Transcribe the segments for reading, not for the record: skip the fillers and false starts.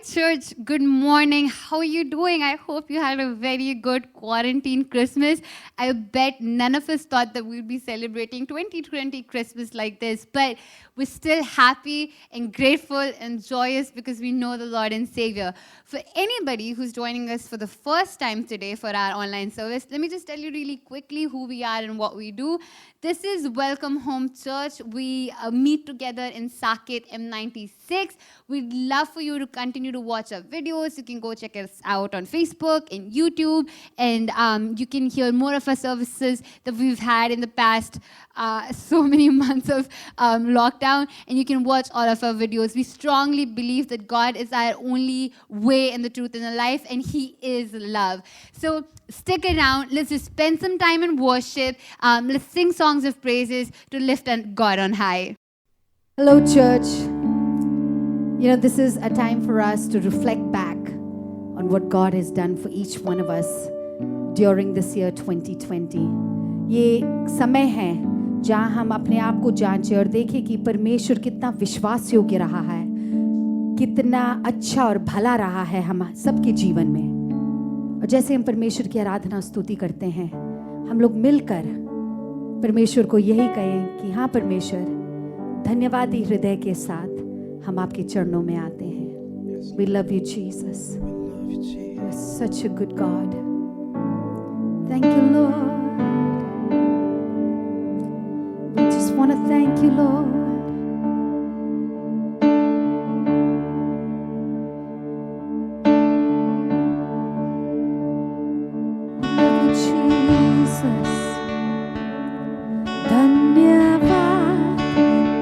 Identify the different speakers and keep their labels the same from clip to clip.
Speaker 1: church. Good morning. How are you doing? I hope you had a very good quarantine Christmas. I bet none of us thought that we'd be celebrating 2020 Christmas like this, but we're still happy and grateful and joyous because we know the Lord and Savior. For anybody who's joining us for the first time today for our online service, let me just tell you really quickly who we are and what we do. This is Welcome Home Church. We meet together in Saket M96. We'd love for you to continue to watch our videos. You can go check us out on Facebook and YouTube, and you can hear more of our services that we've had in the past so many months of lockdown, and you can watch all of our videos. We strongly believe that God is our only way and the truth in the life, and He is love. So stick around. Let's just spend some time in worship. Let's sing songs of praises to lift God on high.
Speaker 2: Hello, church. You know, this is a time for us to reflect back on what God has done for each one of us during this year 2020. ये समय है जहाँ हम अपने आप को जांचें और देखें कि परमेश्वर कितना विश्वास योग्य रहा है, कितना अच्छा और भला रहा है हम सबके जीवन में। और जैसे हम परमेश्वर की आराधना स्तुति करते हैं, हम लोग मिलकर परमेश्वर को यही कहें कि हाँ परमेश्वर, धन्यवादी हृदय के साथ हम आपके चरणों में आते हैं। We love you, Jesus. You're such a good God. Thank you, Lord. We just want to thank you, Lord. Love you, Jesus. धन्यवाद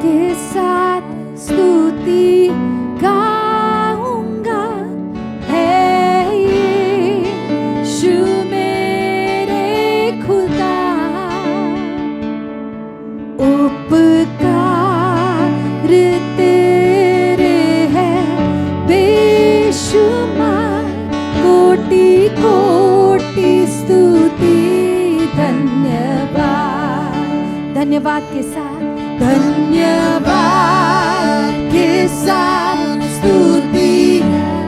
Speaker 2: के साथ स्तुति गाऊंगा, है यीशु मेरे खुदा, उपकार तेरे हैं बेशुमार, कोटि कोटि स्तुति धन्यवाद। धन्यवाद के साथ, धन्यवाद के साथ स्तुति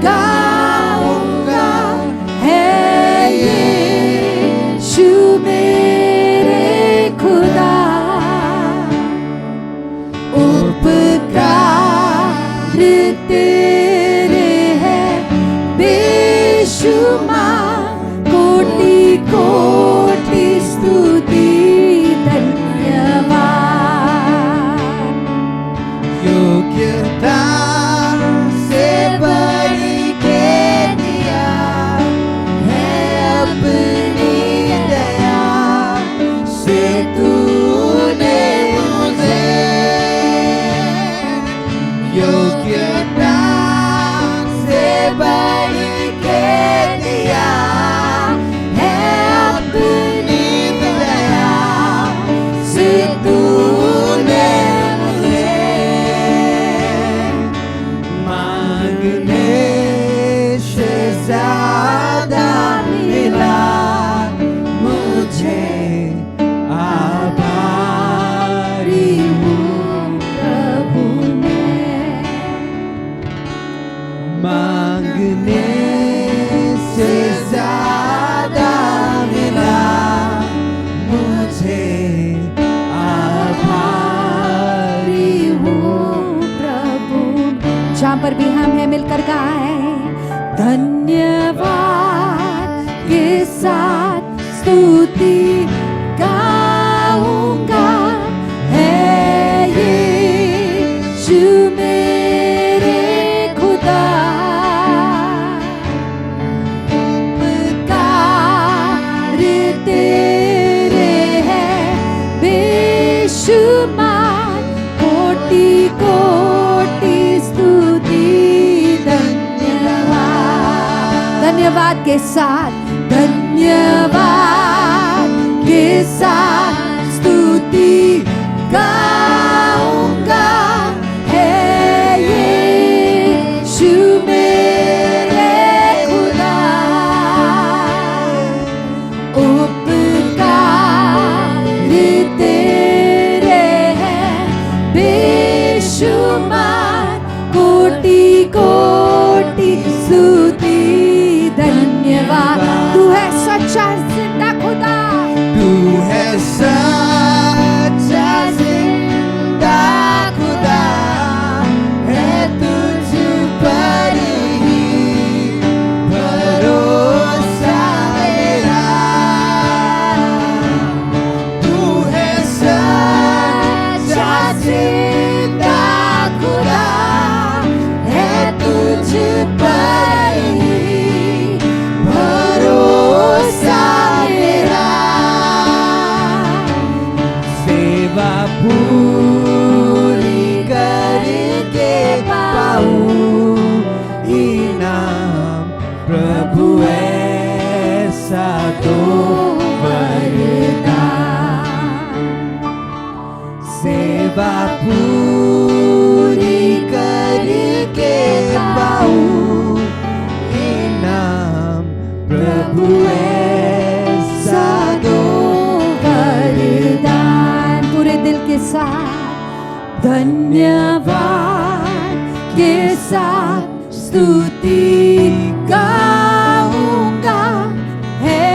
Speaker 2: गाऊंगा, है यीशु मेरे खुदा, उपकार तेरे हैं बेशुमार, कोटि कोटि स्तुति धन्यवाद।
Speaker 3: योग्यता से बड़ी के दिया है अपनी दया से तूने मुझे, योग्यता से बड़ी के दिया है अपनी दया से तूने मुझे, मांगने से ज्यादा मिला मुझे, आभारी हूँ प्रभु मैं। मांगने से ज्यादा मिला मुझे, आभारी हूँ प्रभु। जहाँ पर भी हम हैं मिलकर गाएं, धन्यवाद के साथ स्तुति गाऊंगा, है यीशु मेरे खुदा, उपकार तेरे हैं बेशुमार, कोटि कोटि स्तुति धन्यवाद। धन्यवाद के साथ, धन्यवाद के साथ स्तुति गाऊंगा, है यीशु मेरे खुदा, उपकार तेरे हैं बेशुमार, कोटि कोटि
Speaker 4: प्रभु ऐसा तो वरदान, सेवा पूरी करके पाऊं इनाम, प्रभु ऐसा दो
Speaker 3: वरदान। पूरे दिल के साथ धन्यवाद के साथ स्तुति गाऊंगा, है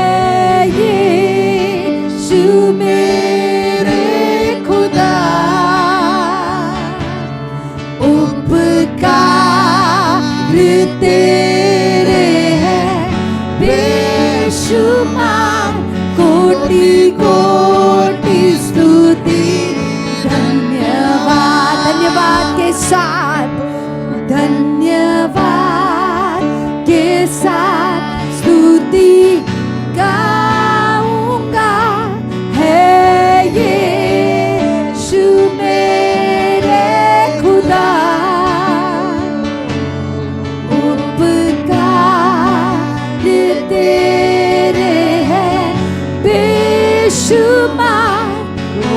Speaker 3: यीशु मेरे खुदा, उपकार तेरे हैं बेशुमार, कोटि कोटि स्तुति धन्यवाद। धन्यवाद के साथ, धन्यवाद के साथ स्तुति गाऊंगा, है यीशु मेरे खुदा, उपकार तेरे हैं बेशुमार,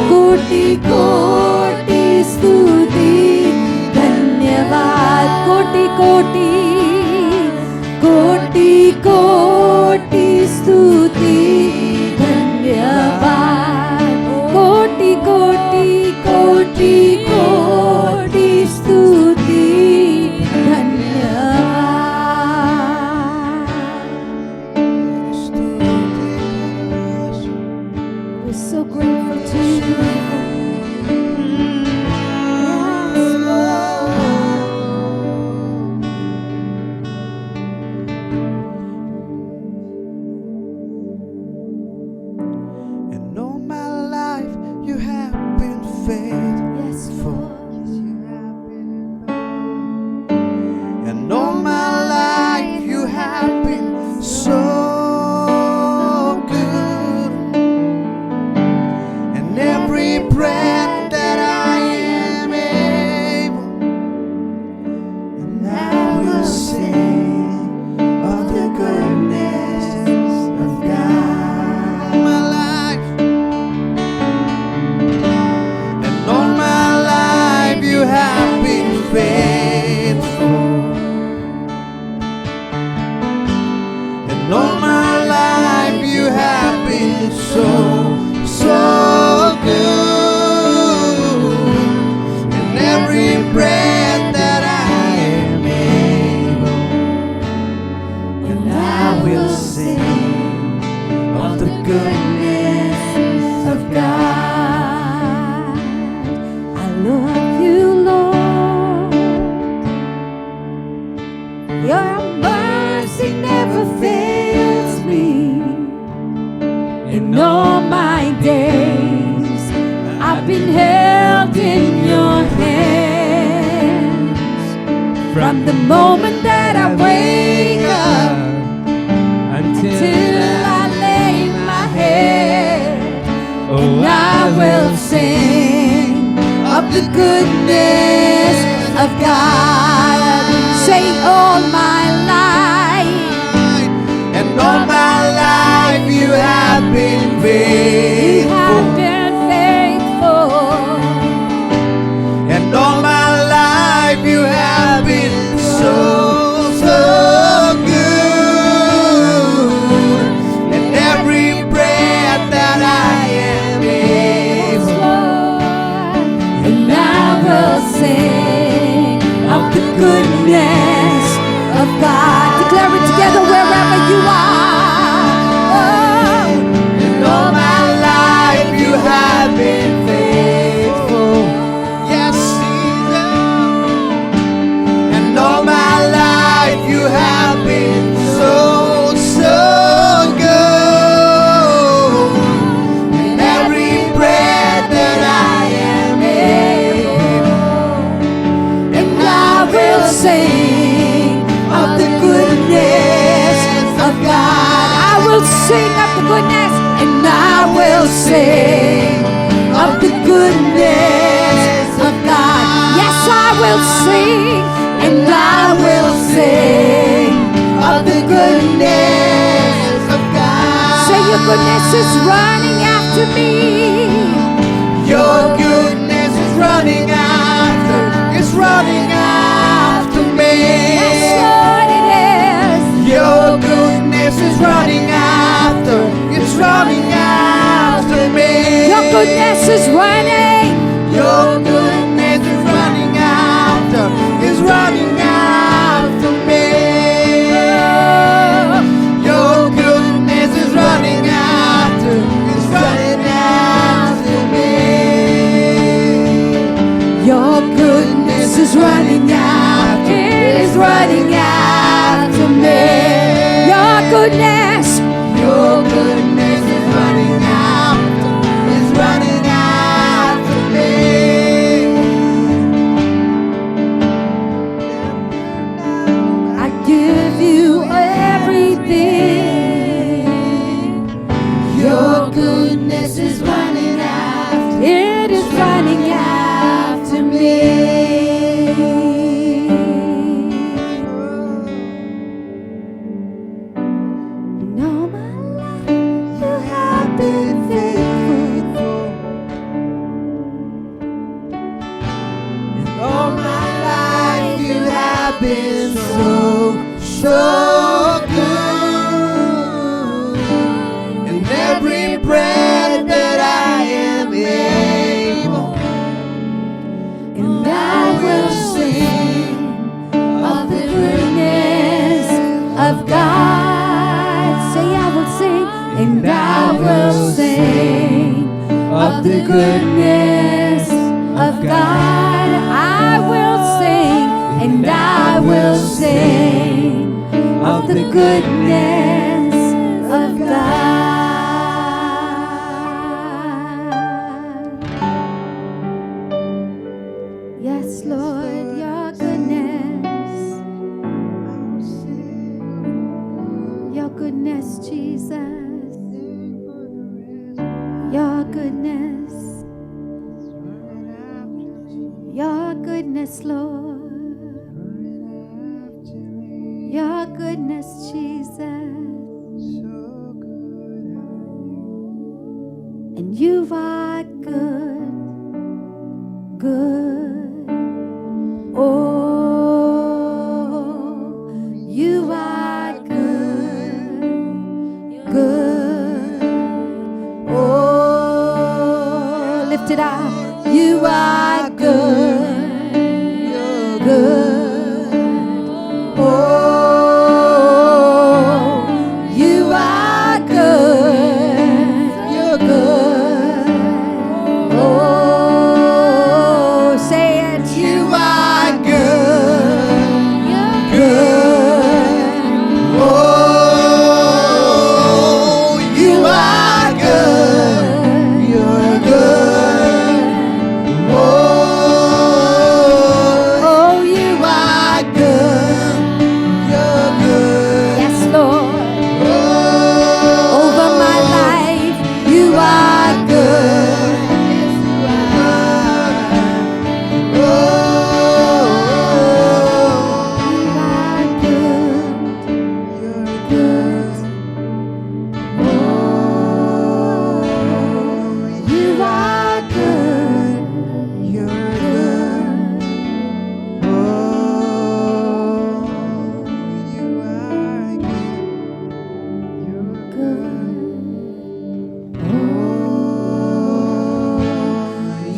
Speaker 3: कोटि कोटि स्तुति धन्यवाद। कोटि कोटि कोटि कोटि स्तुति धन्यवाद, कोटि कोटि कोटि कोटि स्तुति धन्यवाद। We're so grateful to you.
Speaker 4: And all my life you have been faithful, and all my life you have been so good, and every breath that I am able, and I will sing of the goodness of God. My life, and all my life you have been faithful, and all my life you have been so good, and every breath that I am able, and I will sing of the goodness of God.
Speaker 3: I love you, Lord. Your mercy never fails me. In all my days, I've been held in your hands. From the moment that I wake up till I lay my head, and I will sing of the goodness of God. Say all my life,
Speaker 4: And all my life you have been
Speaker 3: you
Speaker 4: faithful,
Speaker 3: have been faithful.
Speaker 4: and all my life you have been so good, and every breath that I am able,
Speaker 3: And I will sing of the goodness of God. Declare it together wherever you are. Oh,
Speaker 4: and all my life you have been faithful. Yes, Jesus. And all my life you have been so good, and every breath that I am able,
Speaker 3: and I will sing of the goodness of God. I will sing of the goodness, and I will sing of the goodness of God. Yes, I will sing, and I will sing of of the goodness of God.
Speaker 2: Say your goodness is running after me.
Speaker 3: Your goodness is running after, it's running after me.
Speaker 2: Yes, Lord, it is.
Speaker 3: Your goodness is running after, it's running after me.
Speaker 2: Your goodness is running.
Speaker 3: Your goodness is running after, is running after me. Your goodness is running after, is running after me. Your goodness is running after, is running after me.
Speaker 2: Your goodness.
Speaker 3: Your goodness is running after, is running after me.
Speaker 2: I give you everything.
Speaker 3: Your goodness is running after,
Speaker 2: It is running after me. And all my life you have been faithful.
Speaker 3: all my life you have been so, so good. And every breath that I am able,
Speaker 2: And
Speaker 3: I will sing
Speaker 2: of the goodness of God. Say, I will sing, and I will sing of the goodness of God. I will sing, and I will sing of the goodness of God. Yes, Lord, your goodness. Your goodness, Jesus. Your goodness. Your goodness, Lord. Your goodness, Jesus. And you are good, good. Oh, you are good, good. Oh, lift it up. You are good, good. Oh, you are good, you're good. Oh, say it.
Speaker 3: you are good, good. Oh, you are good, you're good. Oh, you are good, you're good.
Speaker 2: Yes, Lord.
Speaker 3: Oh,
Speaker 2: Over my life, you are good. You are good, good. Oh, you are good, good. Good.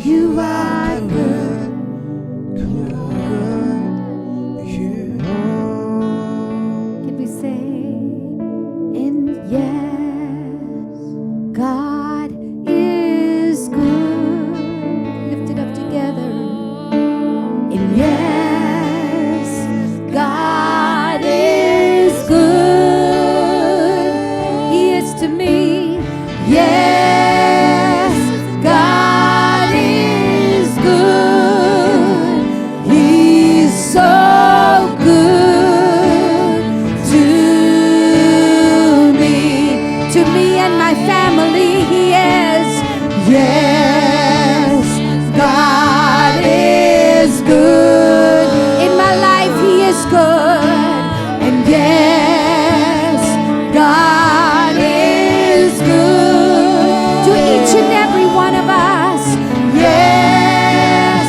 Speaker 2: You are good. Can we say, and yes, God is good. Lift it up together. And yes, God is good. He is to me. Yes, God is good. He's so good to me and my family. He is. Yes, God is good. In my life, He is good. And yes, and every one of us.
Speaker 3: Yes,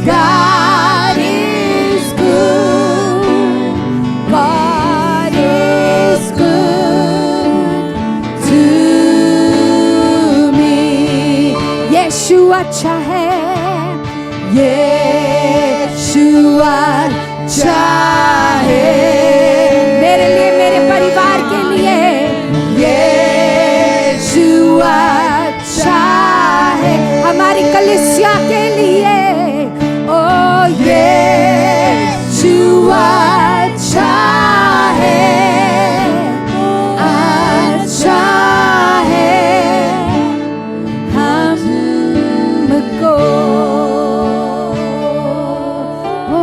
Speaker 3: God is good. God is good to me.
Speaker 2: यीशु अच्छा है,
Speaker 3: यीशु अच्छा है
Speaker 2: मेरे लिए, मेरे परिवार के लिए।
Speaker 3: यीशु अच्छा है
Speaker 2: हमारी कलीसिया के लिए।
Speaker 3: ओ यीशु अच्छा है, अच्छा है हमको।
Speaker 2: ओ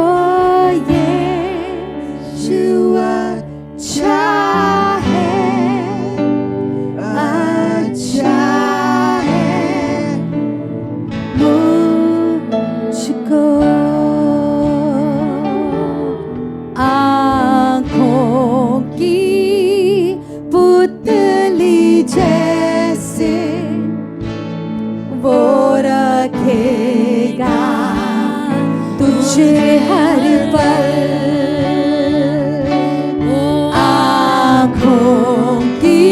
Speaker 3: यीशु अच्छा है, अच्छा है मुझको। आँखों की पुतली जैसे वो रखेगा तुझे हर पल। आँखों की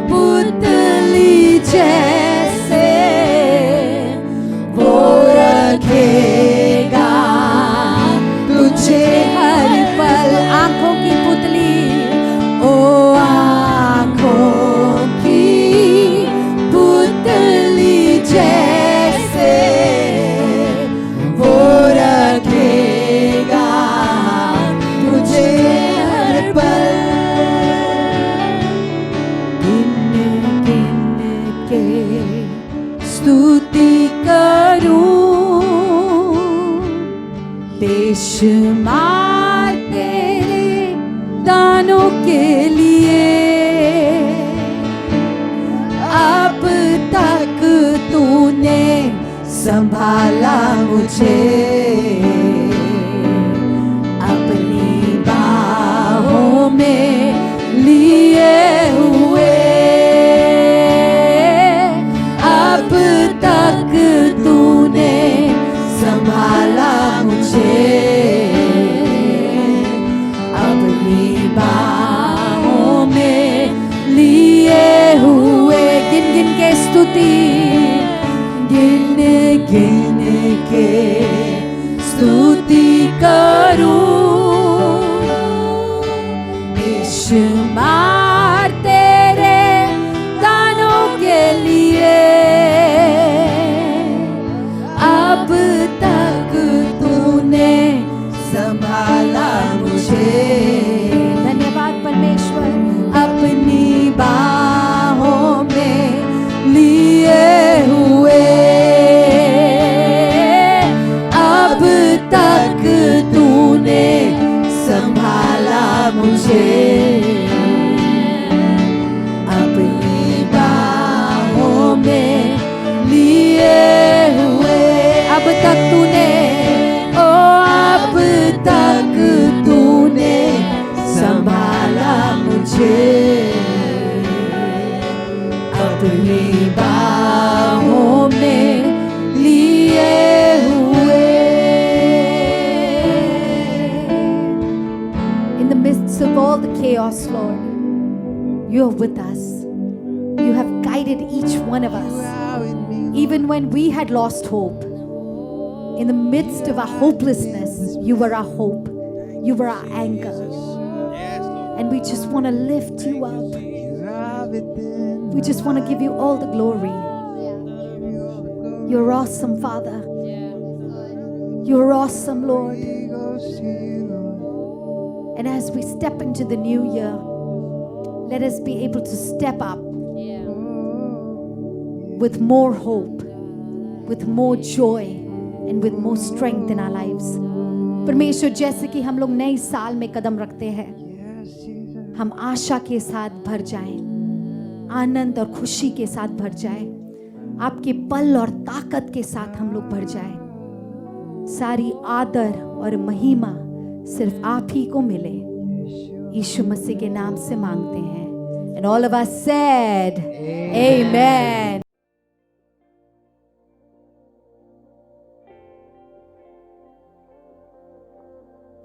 Speaker 3: पुतली जैसे वो रखेगा तुझे हर पल।
Speaker 2: आंखों की पुतली,
Speaker 3: ओ आँखों की पुतली जैसे वो रखेगा तुझे हर पल। गिन गिन के स्तुति करूं, बेशुमार तेरे दानों के लिए। अब तक तूने संभाला मुझे अपनी बाहों में लिए हुए। अब तक तूने संभाला मुझे अपनी बाहों में लिए हुए।
Speaker 2: गिन गिन के स्तुति,
Speaker 3: गिन गिन के स्तुति करूं, बेशुमार तेरे दानों के लिए। अब तक तूने संभाला मुझे।
Speaker 2: धन्यवाद परमेश्वर।
Speaker 3: अपनी बाहों में लिए हुए। अब तक तूने संभाला मुझे अपनी बाहों में लिए हुए।
Speaker 2: अब तक तूने,
Speaker 3: ओ अब तक तूने संभाला मुझे अपनी बाहों में लिए हुए।
Speaker 2: in the midst of all the chaos, Lord, you are with us. You have guided each one of us, even when we had lost hope. In the midst of our hopelessness, you were our hope. You were our anchor. And we just want to lift you up. We just want to give you all the glory. You're awesome, Father. You're awesome, Lord. And as we step into the new year, let us be able to step up with more hope, with more joy, and with more strength in our lives. परमेश्वर, जैसे कि हम लोग नए साल में कदम रखते हैं, हम आशा के साथ भर जाएं, आनंद और खुशी के साथ भर जाएं, आपके बल और ताकत के साथ हम लोग भर जाएं। सारी आदर और महिमा सिर्फ आप ही को मिले। यीशु मसीह के नाम से मांगते हैं। And all of us said, Amen.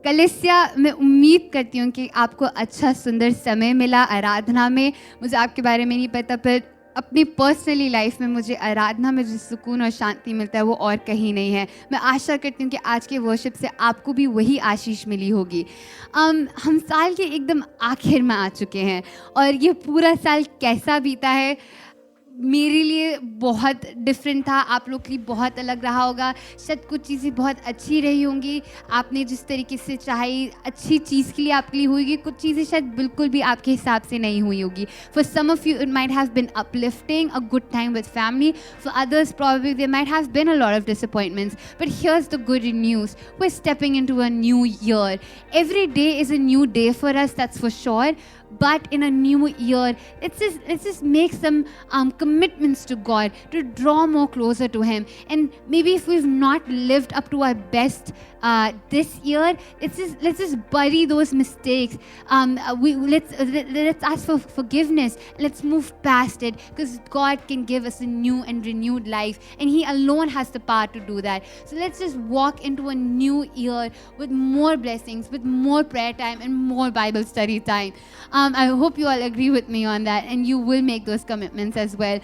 Speaker 1: कलिसिया, मैं उम्मीद करती हूँ कि आपको अच्छा सुंदर समय मिला आराधना में। मुझे आपके बारे में नहीं पता, पर अपनी पर्सनली लाइफ में मुझे आराधना में जो सुकून और शांति मिलता है वो और कहीं नहीं है। मैं आशा करती हूँ कि आज के वर्शिप से आपको भी वही आशीष मिली होगी। हम साल के एकदम आखिर में आ चुके हैं और ये पूरा साल कैसा बीता है मेरे लिए बहुत डिफरेंट था, आप लोग के लिए बहुत अलग रहा होगा। शायद कुछ चीज़ें बहुत अच्छी रही होंगी, आपने जिस तरीके से चाही अच्छी चीज़ के लिए आपके लिए हुई, कुछ चीज़ें शायद बिल्कुल भी आपके हिसाब से नहीं हुई होगी। For some of you it might have been uplifting, a good time with family. For others probably there might have been a lot of disappointments, but here's the good news. We're stepping into a new year. Every day is a new day for us, that's for sure. But in a new year, let's just make some commitments to God to draw more closer to Him. And maybe if we've not lived up to our best this year, let's just bury those mistakes. Let's ask for forgiveness. Let's move past it, because God can give us a new and renewed life, and He alone has the power to do that. So let's just walk into a new year with more blessings, with more prayer time and more Bible study time. I hope you all agree with me on that, and you will make those commitments as well.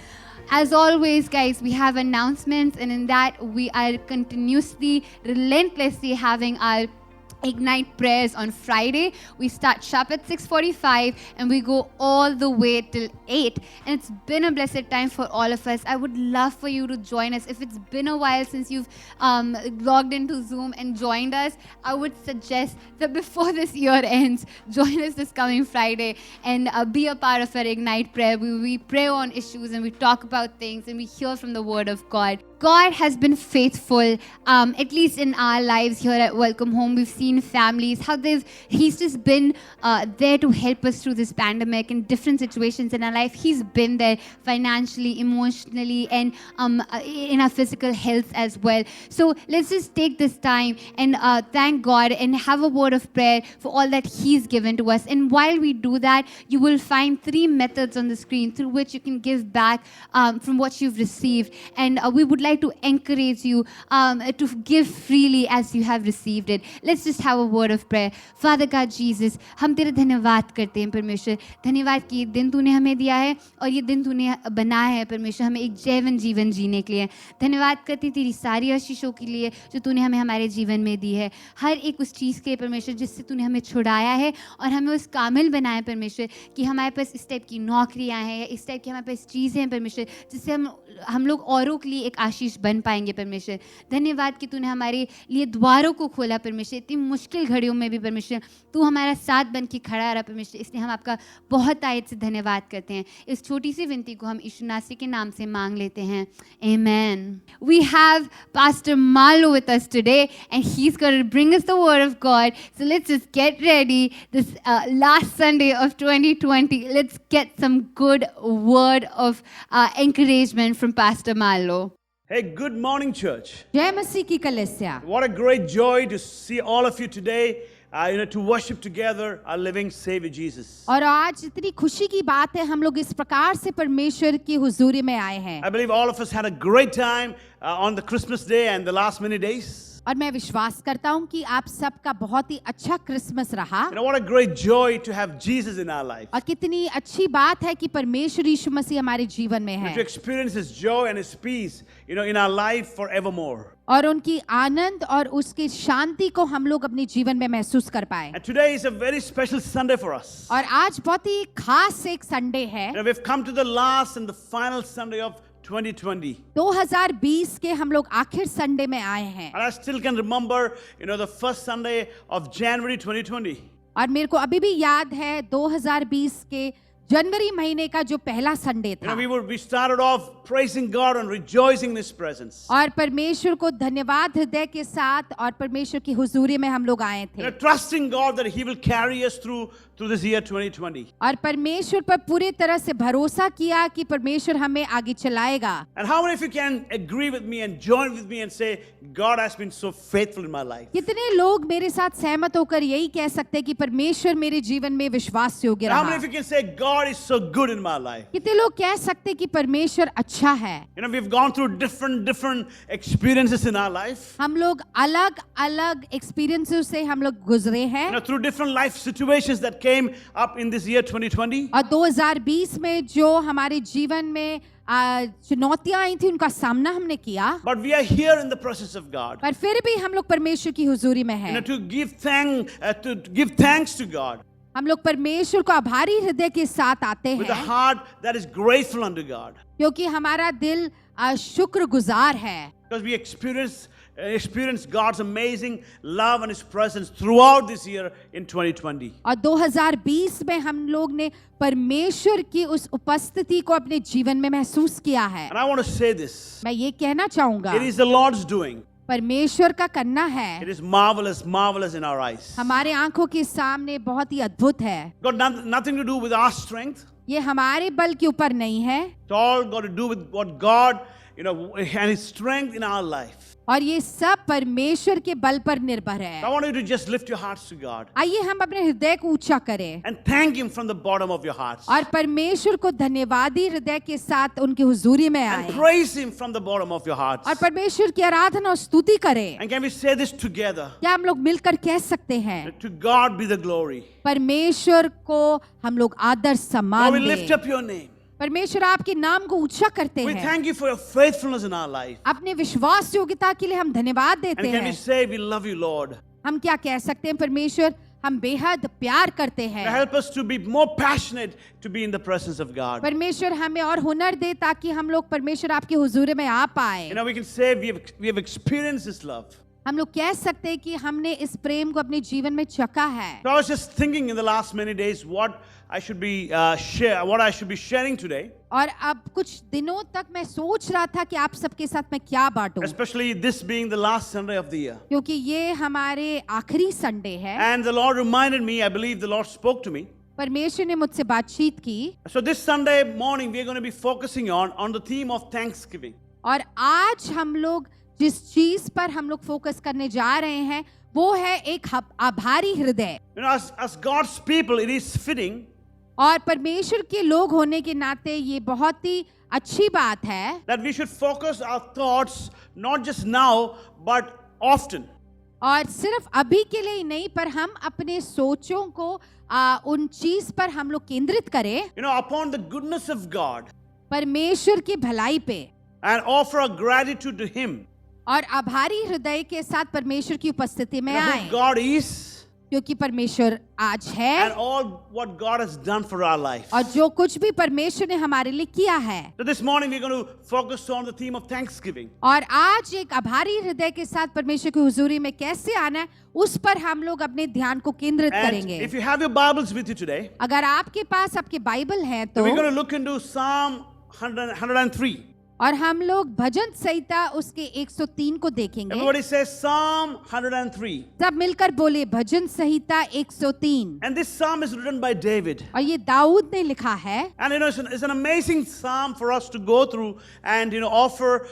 Speaker 1: As always, guys, we have announcements, and in that we are continuously, relentlessly having our Ignite prayers on Friday. We start sharp at 6:45 and we go all the way till 8. And it's been a blessed time for all of us. I would love for you to join us. If it's been a while since you've logged into Zoom and joined us, I would suggest that before this year ends, join us this coming Friday and be a part of our Ignite prayer. We pray on issues and we talk about things and we hear from the Word of God. God has been faithful, at least in our lives here at Welcome Home. We've seen families, how He's just been there to help us through this pandemic in different situations in our life. He's been there financially, emotionally, and in our physical health as well. So let's just take this time and thank God and have a word of prayer for all that He's given to us. And while we do that, you will find 3 methods on the screen through which you can give back from what you've received. And we would like to encourage you to give freely as you have received it. Let's just have a word of prayer. Father God Jesus, हम तेरा धन्यवाद करते हैं परमेश्वर। धन्यवाद कि ये दिन तूने हमें दिया है और ये दिन तूने बनाया है परमेश्वर हमें एक जैवन जीवन जीने के लिए। धन्यवाद करती तेरी सारी आशीषों के लिए जो तूने हमें हमारे जीवन में दी है। हर एक उस चीज़ के परमेश्वर जिससे तूने हमें छुड़ाया है और हमें उस कामिल बनाया परमेश्वर कि हमारे पास इस टाइप की नौकरियाँ हैं या इस टाइप की हमारे पास चीज़ें हैं परमेश्वर जिससे हम लोग औरों के लिए एक आशीष बन पाएंगे परमेश्वर। धन्यवाद कि तूने हमारे लिए द्वारों को खोला परमेश्वर। इतनी मुश्किल घड़ियों में भी परमेश्वर तू हमारा साथ बन के खड़ा रहा परमेश्वर। इसलिए हम आपका बहुत आयत से धन्यवाद करते हैं। इस छोटी सी विनती को हम यीशु नासरी के नाम से मांग लेते हैं, आमेन। We have Pastor Malo with us today and he's going to bring us the word of God. So let's just get ready this last Sunday of 2020. Let's get some good word of encouragement from Pastor Malo.
Speaker 4: Hey, good morning, church.
Speaker 2: जय मसीह की कलीसिया।
Speaker 4: What a great joy to see all of you today, to worship together our living Savior Jesus.
Speaker 2: और आज इतनी खुशी की बात है हम लोग इस प्रकार से परमेश्वर की हुजूरी में आए हैं।
Speaker 4: I believe all of us had a great time on the Christmas day and the last many days.
Speaker 2: और मैं विश्वास करता हूँ कि आप सबका बहुत ही अच्छा क्रिसमस रहा।
Speaker 4: What a great joy to have Jesus in our life.
Speaker 2: और कितनी अच्छी बात है कि परमेश्वर यीशु मसीह हमारे जीवन में है।
Speaker 4: To experience His joy and His peace, in our life forevermore.
Speaker 2: और उनकी आनंद और उसकी शांति को हम लोग अपने जीवन में महसूस कर पाए।
Speaker 4: And today is a very special Sunday for us.
Speaker 2: और आज बहुत ही खास एक संडे है।
Speaker 4: We've come to the last and the final Sunday of 2020.
Speaker 2: 2020 के हम लोग आखिर संडे में आए हैं।
Speaker 4: And I still can remember, the first Sunday of January 2020.
Speaker 2: और मेरे को अभी भी याद है 2020 के जनवरी महीने का जो पहला संडे था।
Speaker 4: We started off praising God and rejoicing in His presence.
Speaker 2: और परमेश्वर को धन्यवाद हृदय के साथ और परमेश्वर की हुजूरी में हम लोग आए थे।
Speaker 4: Trusting God that He will carry us through through this year 2020.
Speaker 3: और परमेश्वर पर पूरी तरह से भरोसा किया कि परमेश्वर हमें आगे चलाएगा।
Speaker 4: And how many of you can agree with me and join with me and say, God has been so faithful in my life?
Speaker 3: कितने लोग मेरे साथ सहमत होकर यही कह सकते हैं कि परमेश्वर मेरे जीवन में विश्वास योग्य
Speaker 4: And how
Speaker 3: रहा।
Speaker 4: many of you can say, God is so good in my life?
Speaker 3: कितने लोग कह सकते हैं कि परमेश्वर अच्छा है।
Speaker 4: You know, we've gone through different experiences in our life.
Speaker 3: हम लोग अलग अलग एक्सपीरियंसेस से हम लोग गुजरे हैं,
Speaker 4: You know, through different life situations that came up in this year 2020.
Speaker 3: और 2020 में जो हमारे जीवन में चुनौतियां आई थी उनका सामना हमने किया,
Speaker 4: But we are here in the presence of God.
Speaker 3: पर फिर भी हम लोग परमेश्वर की हुजूरी में
Speaker 4: You
Speaker 3: हैं।
Speaker 4: know, to give thanks to God
Speaker 3: हम लोग परमेश्वर को आभारी हृदय के साथ आते
Speaker 4: with a
Speaker 3: हैं,
Speaker 4: heart that is grateful unto God.
Speaker 3: क्योंकि हमारा दिल शुक्रगुजार है,
Speaker 4: Because we experience God's amazing love and His presence throughout this year in 2020.
Speaker 3: और 2020 में हम लोग ने परमेश्वर की उस उपस्थिति को अपने जीवन में महसूस किया है।
Speaker 4: And I want to say this.
Speaker 3: मैं ये कहना चाहूंगा,
Speaker 4: It is the Lord's doing.
Speaker 3: परमेश्वर का करना है,
Speaker 4: It is marvelous in our eyes.
Speaker 3: हमारे आंखों के सामने बहुत ही अद्भुत है।
Speaker 4: Got nothing to do with our strength.
Speaker 3: ये हमारे बल के ऊपर नहीं है,
Speaker 4: It's all got to do with what God, and His strength in our life.
Speaker 3: और ये सब परमेश्वर के बल पर निर्भर
Speaker 4: I
Speaker 3: है।
Speaker 4: want you to just lift your hearts to God
Speaker 3: आइए हम अपने हृदय को ऊंचा करें
Speaker 4: and thank Him from the bottom of your hearts.
Speaker 3: और परमेश्वर को धन्यवादी हृदय के साथ उनकी हुजूरी में
Speaker 4: And
Speaker 3: आए
Speaker 4: praise Him from the bottom of your hearts.
Speaker 3: और परमेश्वर की आराधना और स्तुति करें।
Speaker 4: And can we say this together?
Speaker 3: क्या हम लोग मिलकर कह सकते हैं,
Speaker 4: To God be the glory.
Speaker 3: परमेश्वर को हम लोग आदर
Speaker 4: Lord,
Speaker 3: सम्मान
Speaker 4: we lift
Speaker 3: दें।
Speaker 4: up your name.
Speaker 3: परमेश्वर आपके नाम को ऊंचा करते
Speaker 4: We
Speaker 3: हैं,
Speaker 4: thank you for your faithfulness in our life.
Speaker 3: अपने विश्वास योग्यता के लिए हम धन्यवाद
Speaker 4: And
Speaker 3: देते
Speaker 4: can we
Speaker 3: हैं।
Speaker 4: say we love you, Lord?
Speaker 3: हम क्या कह सकते हैं, परमेश्वर हम बेहद प्यार करते
Speaker 4: Now
Speaker 3: हैं।
Speaker 4: help us to be more passionate to be in the presence of God.
Speaker 3: परमेश्वर हमें और हुनर दे ताकि हम लोग परमेश्वर आपके हुजूर में आ पाए।
Speaker 4: We can say we have experienced this love.
Speaker 3: हम लोग कह सकते हैं कि हमने इस प्रेम को अपने जीवन में चखा है।
Speaker 4: So I was just thinking in the last many days what I should be sharing today,
Speaker 3: और अब कुछ दिनों तक मैं सोच रहा था कि आप सबके साथ मैं क्या बांटूं,
Speaker 4: especially this being the last Sunday of the year.
Speaker 3: क्योंकि ये हमारे आखिरी संडे है।
Speaker 4: And the Lord reminded me, I believe the Lord spoke to me.
Speaker 3: परमेश्वर ने मुझसे बातचीत की,
Speaker 4: So this Sunday morning we are going to be focusing on the theme of thanksgiving.
Speaker 3: और आज हम लोग जिस चीज पर हम लोग फोकस करने जा रहे हैं वो है एक आभारी हृदय।
Speaker 4: As God's people, it is fitting
Speaker 3: और परमेश्वर के लोग होने के नाते ये बहुत ही अच्छी बात है
Speaker 4: that we should focus our thoughts not just now but often.
Speaker 3: और सिर्फ अभी के लिए ही नहीं, पर हम अपने सोचों को उन चीज पर हम लोग केंद्रित करें,
Speaker 4: Upon the goodness of God
Speaker 3: परमेश्वर की भलाई पे,
Speaker 4: and offer our gratitude to Him.
Speaker 3: और आभारी हृदय के साथ परमेश्वर की उपस्थिति में
Speaker 4: Who
Speaker 3: आए,
Speaker 4: God is
Speaker 3: क्योंकि परमेश्वर आज
Speaker 4: and
Speaker 3: है
Speaker 4: all what God has done for our life.
Speaker 3: और जो कुछ भी परमेश्वर ने हमारे लिए किया है।
Speaker 4: So this morning we're going to focus on the theme of thanksgiving.
Speaker 3: और आज एक आभारी हृदय के साथ परमेश्वर की हुजूरी में कैसे आना है उस पर हम लोग अपने ध्यान को केंद्रित
Speaker 4: And
Speaker 3: करेंगे।
Speaker 4: if you have your Bibles with you today,
Speaker 3: अगर आपके पास आपके बाइबल है तो,
Speaker 4: we're going to look into Psalm 103.
Speaker 3: और हम लोग भजन संहिता उसके 103 को देखेंगे।
Speaker 4: Everybody says Psalm 103.
Speaker 3: सब मिलकर बोले भजन संहिता 103।
Speaker 4: And this psalm is written by David.
Speaker 3: और ये दाऊद ने लिखा है।
Speaker 4: And it's an amazing psalm for us to go through and offer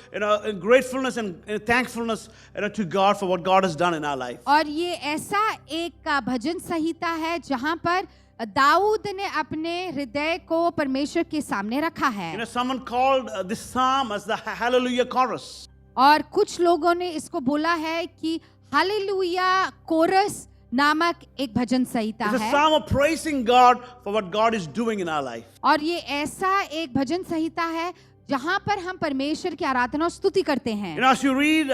Speaker 4: gratefulness and thankfulness to God for what God has done in our life.
Speaker 3: और ये ऐसा एक भजन संहिता है जहां पर दाऊद ने अपने हृदय को परमेश्वर के सामने रखा है।
Speaker 4: Someone called this psalm as the Hallelujah chorus.
Speaker 3: और कुछ लोगों ने इसको बोला है कि हालेलुया कोरस नामक एक भजन संहिता
Speaker 4: It's a
Speaker 3: है।
Speaker 4: psalm of praising God for what God is doing in our life.
Speaker 3: और ये ऐसा एक भजन संहिता है जहां पर हम परमेश्वर की आराधना और स्तुति करते हैं।
Speaker 4: As you read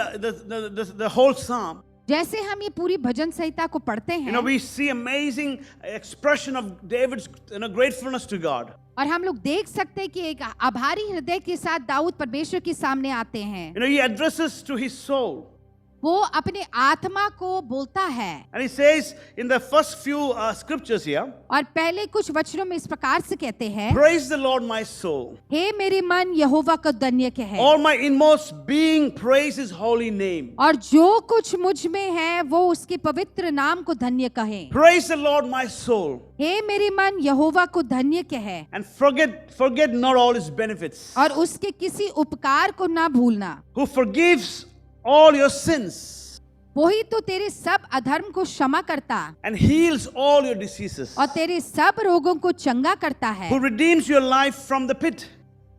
Speaker 4: the whole psalm,
Speaker 3: जैसे हम ये पूरी भजन संहिता को पढ़ते हैं,
Speaker 4: we see amazing expression of David's gratefulness to God.
Speaker 3: और हम लोग देख सकते हैं कि एक आभारी हृदय के साथ दाऊद परमेश्वर के सामने आते हैं।
Speaker 4: He addresses to his soul.
Speaker 3: वो अपने आत्मा को बोलता है।
Speaker 4: And he says in the first few scriptures here,
Speaker 3: और पहले कुछ वचनों में इस प्रकार से कहते हैं,
Speaker 4: praise the Lord my soul.
Speaker 3: हे मेरे मन यहोवा को धन्य कहे,
Speaker 4: All my inmost being praise his holy name.
Speaker 3: और जो कुछ मुझ में है वो उसके पवित्र नाम को धन्य कहे।
Speaker 4: Praise the Lord my soul.
Speaker 3: हे मेरे मन यहोवा को धन्य कहे,
Speaker 4: And forget not all his benefits.
Speaker 3: और उसके किसी उपकार को ना भूलना।
Speaker 4: Who forgives all your sins
Speaker 3: वही तो तेरे सब अधर्म को क्षमा करता
Speaker 4: and heals all your diseases.
Speaker 3: और तेरे सब रोगों को चंगा करता है।
Speaker 4: Who redeems your life from the pit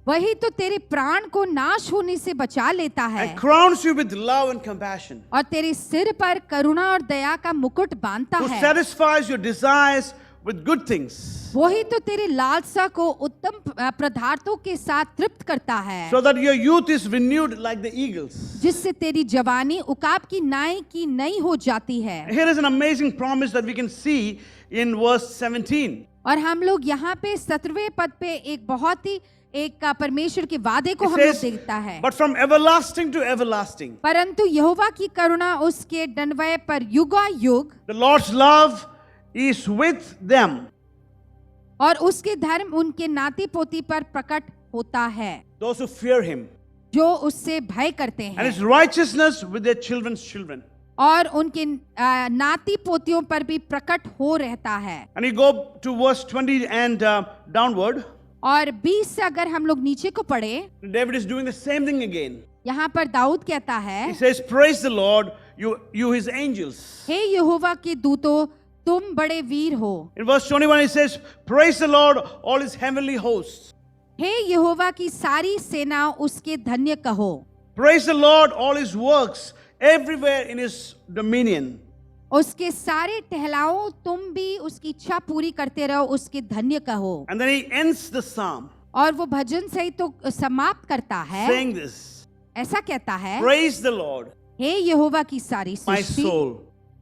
Speaker 3: वही तो तेरे प्राण को नाश होने से बचा लेता है
Speaker 4: and crowns you with love and compassion.
Speaker 3: और तेरे सिर पर करुणा और दया का मुकुट बांधता
Speaker 4: Who
Speaker 3: है।
Speaker 4: satisfies your desires with good things
Speaker 3: वही तो तेरी लालसा को उत्तम पदार्थों के साथ तृप्त करता है,
Speaker 4: so that your youth is renewed like the eagles.
Speaker 3: जिससे तेरी जवानी उकाब की नाई की नई हो जाती है।
Speaker 4: Here is an amazing promise that we can see in verse 17.
Speaker 3: और हम लोग यहाँ पे 17वें पद पे एक बहुत ही एक परमेश्वर के वादे को
Speaker 4: It
Speaker 3: हम लोग
Speaker 4: says,
Speaker 3: देखता है।
Speaker 4: but from everlasting to everlasting,
Speaker 3: परंतु यहोवा की करुणा उसके दंडवय पर युगायुग
Speaker 4: the Lord's love is with them.
Speaker 3: और उसके धर्म उनके नाती पोती पर प्रकट होता है,
Speaker 4: Those who fear him,
Speaker 3: जो उससे भय करते
Speaker 4: and
Speaker 3: हैं,
Speaker 4: his righteousness with their children's children.
Speaker 3: और उनके नाती पोतियों पर भी प्रकट हो रहता है।
Speaker 4: And you go to verse 20 and downward.
Speaker 3: और 20 से अगर हम लोग नीचे को पढ़े,
Speaker 4: David is doing the same thing again.
Speaker 3: यहाँ पर दाऊद कहता
Speaker 4: He
Speaker 3: है,
Speaker 4: says, praise the Lord, you his angels.
Speaker 3: हे यहोवा के दूतों, तुम बड़े वीर हो।
Speaker 4: In verse 21 he says, praise the Lord, all his heavenly hosts.
Speaker 3: हे यहोवा की सारी सेना उसके धन्य कहो।
Speaker 4: Praise the Lord, all his works, everywhere in his dominion.
Speaker 3: उसके सारे टहलाओ, तुम भी उसकी इच्छा पूरी करते रहो, उसके धन्य कहो।
Speaker 4: And then he ends the psalm
Speaker 3: और वो भजन सहित तो समाप्त करता है,
Speaker 4: saying this,
Speaker 3: ऐसा कहता है,
Speaker 4: praise the Lord,
Speaker 3: हे यहोवा की सारी
Speaker 4: my
Speaker 3: सृष्टि,
Speaker 4: soul.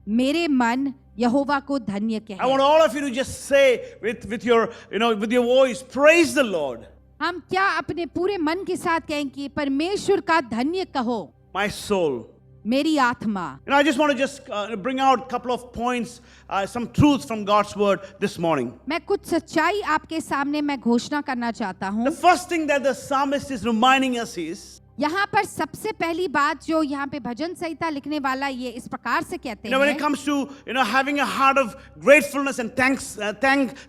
Speaker 3: मेरे मन यहोवा को धन्य
Speaker 4: I want
Speaker 3: कहे।
Speaker 4: all of you to just say with your voice, praise the Lord,
Speaker 3: हम क्या अपने पूरे मन के साथ कहें कि परमेश्वर का धन्य कहो,
Speaker 4: my soul.
Speaker 3: मेरी आत्मा।
Speaker 4: I just want to just bring out a couple of points, some truths from God's word this morning.
Speaker 3: मैं कुछ सच्चाई आपके सामने मैं घोषणा करना चाहता हूँ।
Speaker 4: The first thing that the psalmist is reminding us is,
Speaker 3: यहाँ पर सबसे पहली बात जो यहाँ पे भजन संहिता लिखने वाला ये इस प्रकार से कहते
Speaker 4: when it
Speaker 3: हैं,
Speaker 4: comes to having a heart of gratefulness and